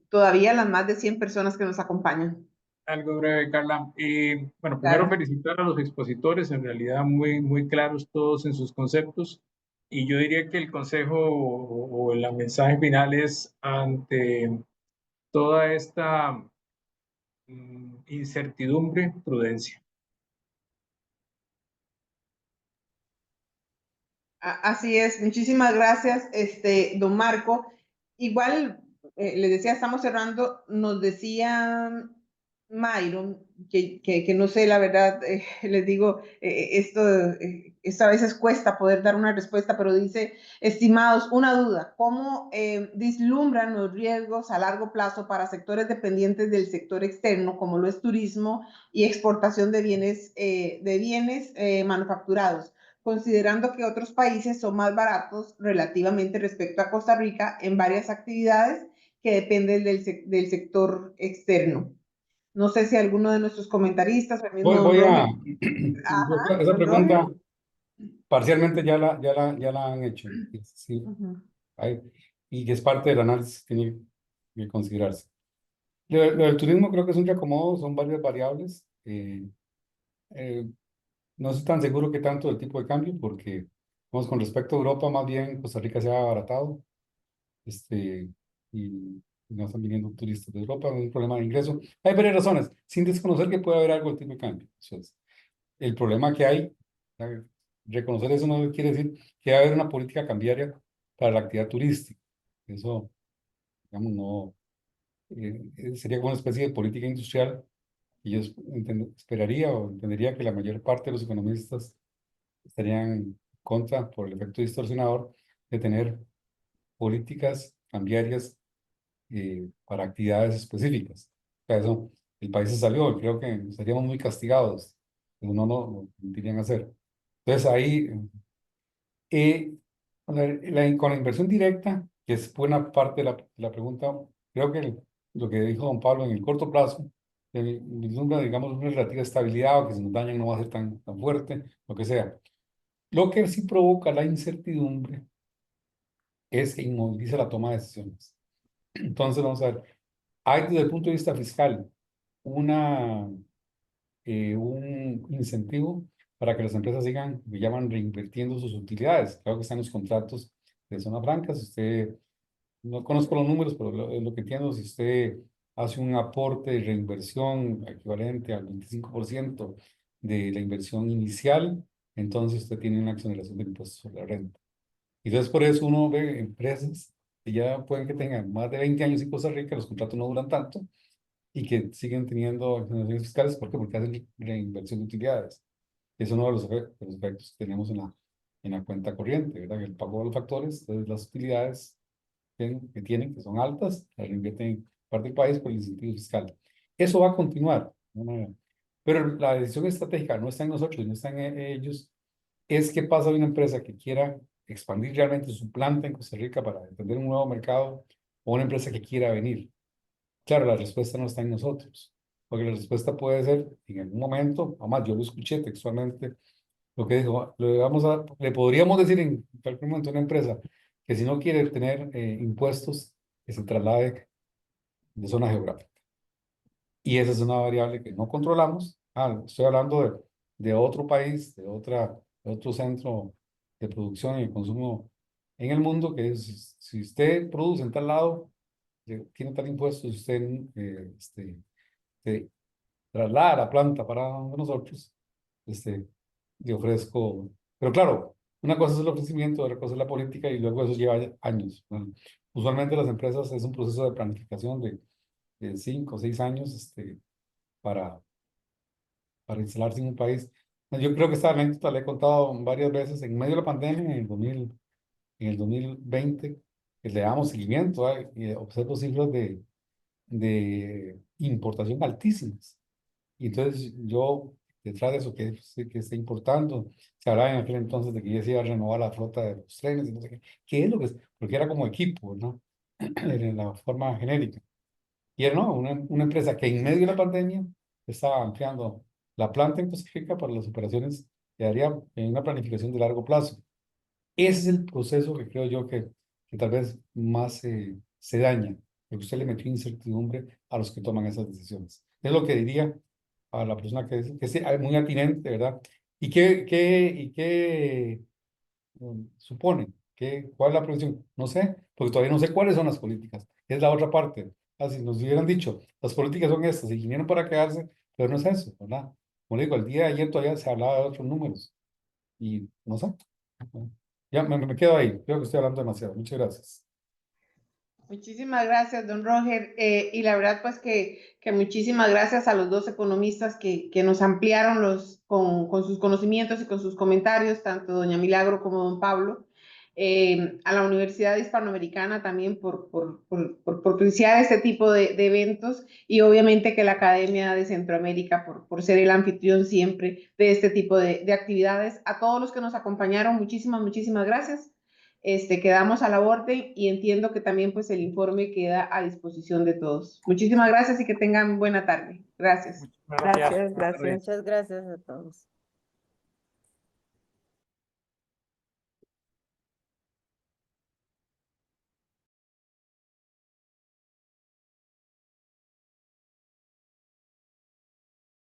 todavía las más de 100 personas que nos acompañan. Algo breve, Carla. Bueno, primero Claro. felicitar a los expositores, en realidad muy claros todos en sus conceptos. Y yo diría que el consejo o el mensaje final es ante toda esta incertidumbre, prudencia. Así es, muchísimas gracias, don Marco. Igual, les decía, estamos cerrando, nos decían Myron, que no sé, la verdad, les digo, esto a veces cuesta poder dar una respuesta, pero dice, estimados, una duda, ¿cómo vislumbran los riesgos a largo plazo para sectores dependientes del sector externo, como lo es turismo y exportación de bienes manufacturados, considerando que otros países son más baratos relativamente respecto a Costa Rica en varias actividades que dependen del sector externo? No sé si alguno de nuestros comentaristas, o el mismo don Voy a... Roger. Ajá, Esa don Roger. pregunta parcialmente ya la han hecho. Sí, Ujú. y que es parte del análisis que tiene que considerarse. Lo del turismo creo que es un reacomodo, son varias variables. Eh, no estoy tan seguro que tanto del tipo de cambio, porque vamos, con respecto a Europa, más bien Costa Rica se ha abaratado, y no están viniendo turistas de Europa, hay un problema de ingreso. Hay varias razones, sin desconocer que puede haber algo del tipo de cambio. Eso es. El problema que hay, ¿sabe? Reconocer eso no quiere decir que va a haber una política cambiaria para la actividad turística. Eso, digamos, no, sería como una especie de política industrial, y yo esperaría o entendería que la mayor parte de los economistas estarían en contra, por el efecto distorsionador, de tener políticas cambiarias para actividades específicas. O sea, eso, el país se salió, y creo que estaríamos muy castigados, pero no lo permitirían hacer. Entonces ahí, con la inversión directa, que es buena parte de la pregunta, creo que lo que dijo don Pablo, en el corto plazo, vislumbra, digamos, una relativa estabilidad, o que si nos dañan no va a ser tan fuerte, lo que sea. Lo que sí provoca la incertidumbre es que inmoviliza la toma de decisiones. Entonces, vamos a ver, hay desde el punto de vista fiscal una, un incentivo para que las empresas sigan, que llaman, reinvirtiendo sus utilidades. Claro que están los contratos de zona franca. Si usted, no conozco los números, pero lo que entiendo, si usted hace un aporte de reinversión equivalente al 25% de la inversión inicial, entonces usted tiene una exoneración de impuestos sobre la renta. Y entonces por eso uno ve empresas que ya pueden que tengan más de 20 años en Costa Rica, los contratos no duran tanto, y que siguen teniendo exoneraciones fiscales. ¿Por qué? Porque hacen reinversión de utilidades. Es uno de los efectos que tenemos en la cuenta corriente, ¿verdad? Que el pago de los factores, entonces las utilidades que tienen, que son altas, las reinvierten en parte del país por el incentivo fiscal. Eso va a continuar, ¿no? Pero la decisión estratégica no está en nosotros, no está en ellos. Es qué pasa de una empresa que quiera expandir realmente su planta en Costa Rica para entender un nuevo mercado, o una empresa que quiera venir. Claro, la respuesta no está en nosotros, porque la respuesta puede ser en algún momento, además yo lo escuché textualmente, lo que dijo, le podríamos decir en cualquier momento a una empresa que si no quiere tener impuestos, que se traslade de zona geográfica. Y esa es una variable que no controlamos. Estoy hablando de otro país, de otro centro de producción y consumo en el mundo, que es, si usted produce en tal lado, tiene tal impuesto. Si usted se traslada la planta para nosotros, le ofrezco. Pero claro, una cosa es el ofrecimiento, otra cosa es la política, y luego eso lleva años, ¿no? Usualmente las empresas es un proceso de planificación de 5 o 6 años, para, para instalarse en un país. Yo creo que esta anécdota la he contado varias veces en medio de la pandemia, en el 2020, que le damos seguimiento, y observo cifras de importación altísimas. Y entonces yo, detrás de eso, que está importando, se hablaba en aquel entonces de que ya se iba a renovar la flota de los trenes y no sé qué. ¿Qué es lo que es? Porque era como equipo, ¿no? En la forma genérica. Y era, ¿no? Una empresa que en medio de la pandemia estaba ampliando la planta en Costa Rica para las operaciones que haría en una planificación de largo plazo. Ese es el proceso que creo yo que tal vez más se daña, porque usted le metió incertidumbre a los que toman esas decisiones. Es lo que diría a la persona que es muy atinente, ¿verdad? ¿Y qué supone? ¿Cuál es la previsión? No sé, porque todavía no sé cuáles son las políticas. Es la otra parte. Si nos hubieran dicho, las políticas son estas, y vinieron para quedarse, pero no es eso, ¿verdad? Como le digo, el día de ayer todavía se hablaba de otros números, y no sé. Ya me quedo ahí. Creo que estoy hablando demasiado. Muchas gracias. Muchísimas gracias, don Roger. Y la verdad, pues que muchísimas gracias a los dos economistas que nos ampliaron con sus conocimientos y con sus comentarios, tanto doña Milagro como don Pablo. A la Universidad Hispanoamericana también por propiciar este tipo de eventos, y obviamente que la Academia de Centroamérica por ser el anfitrión siempre de este tipo de actividades. A todos los que nos acompañaron, muchísimas gracias. Quedamos a la orden y entiendo que también pues el informe queda a disposición de todos. Muchísimas gracias y que tengan buena tarde. Gracias. Muchas gracias. Gracias, gracias. Muchas gracias a todos.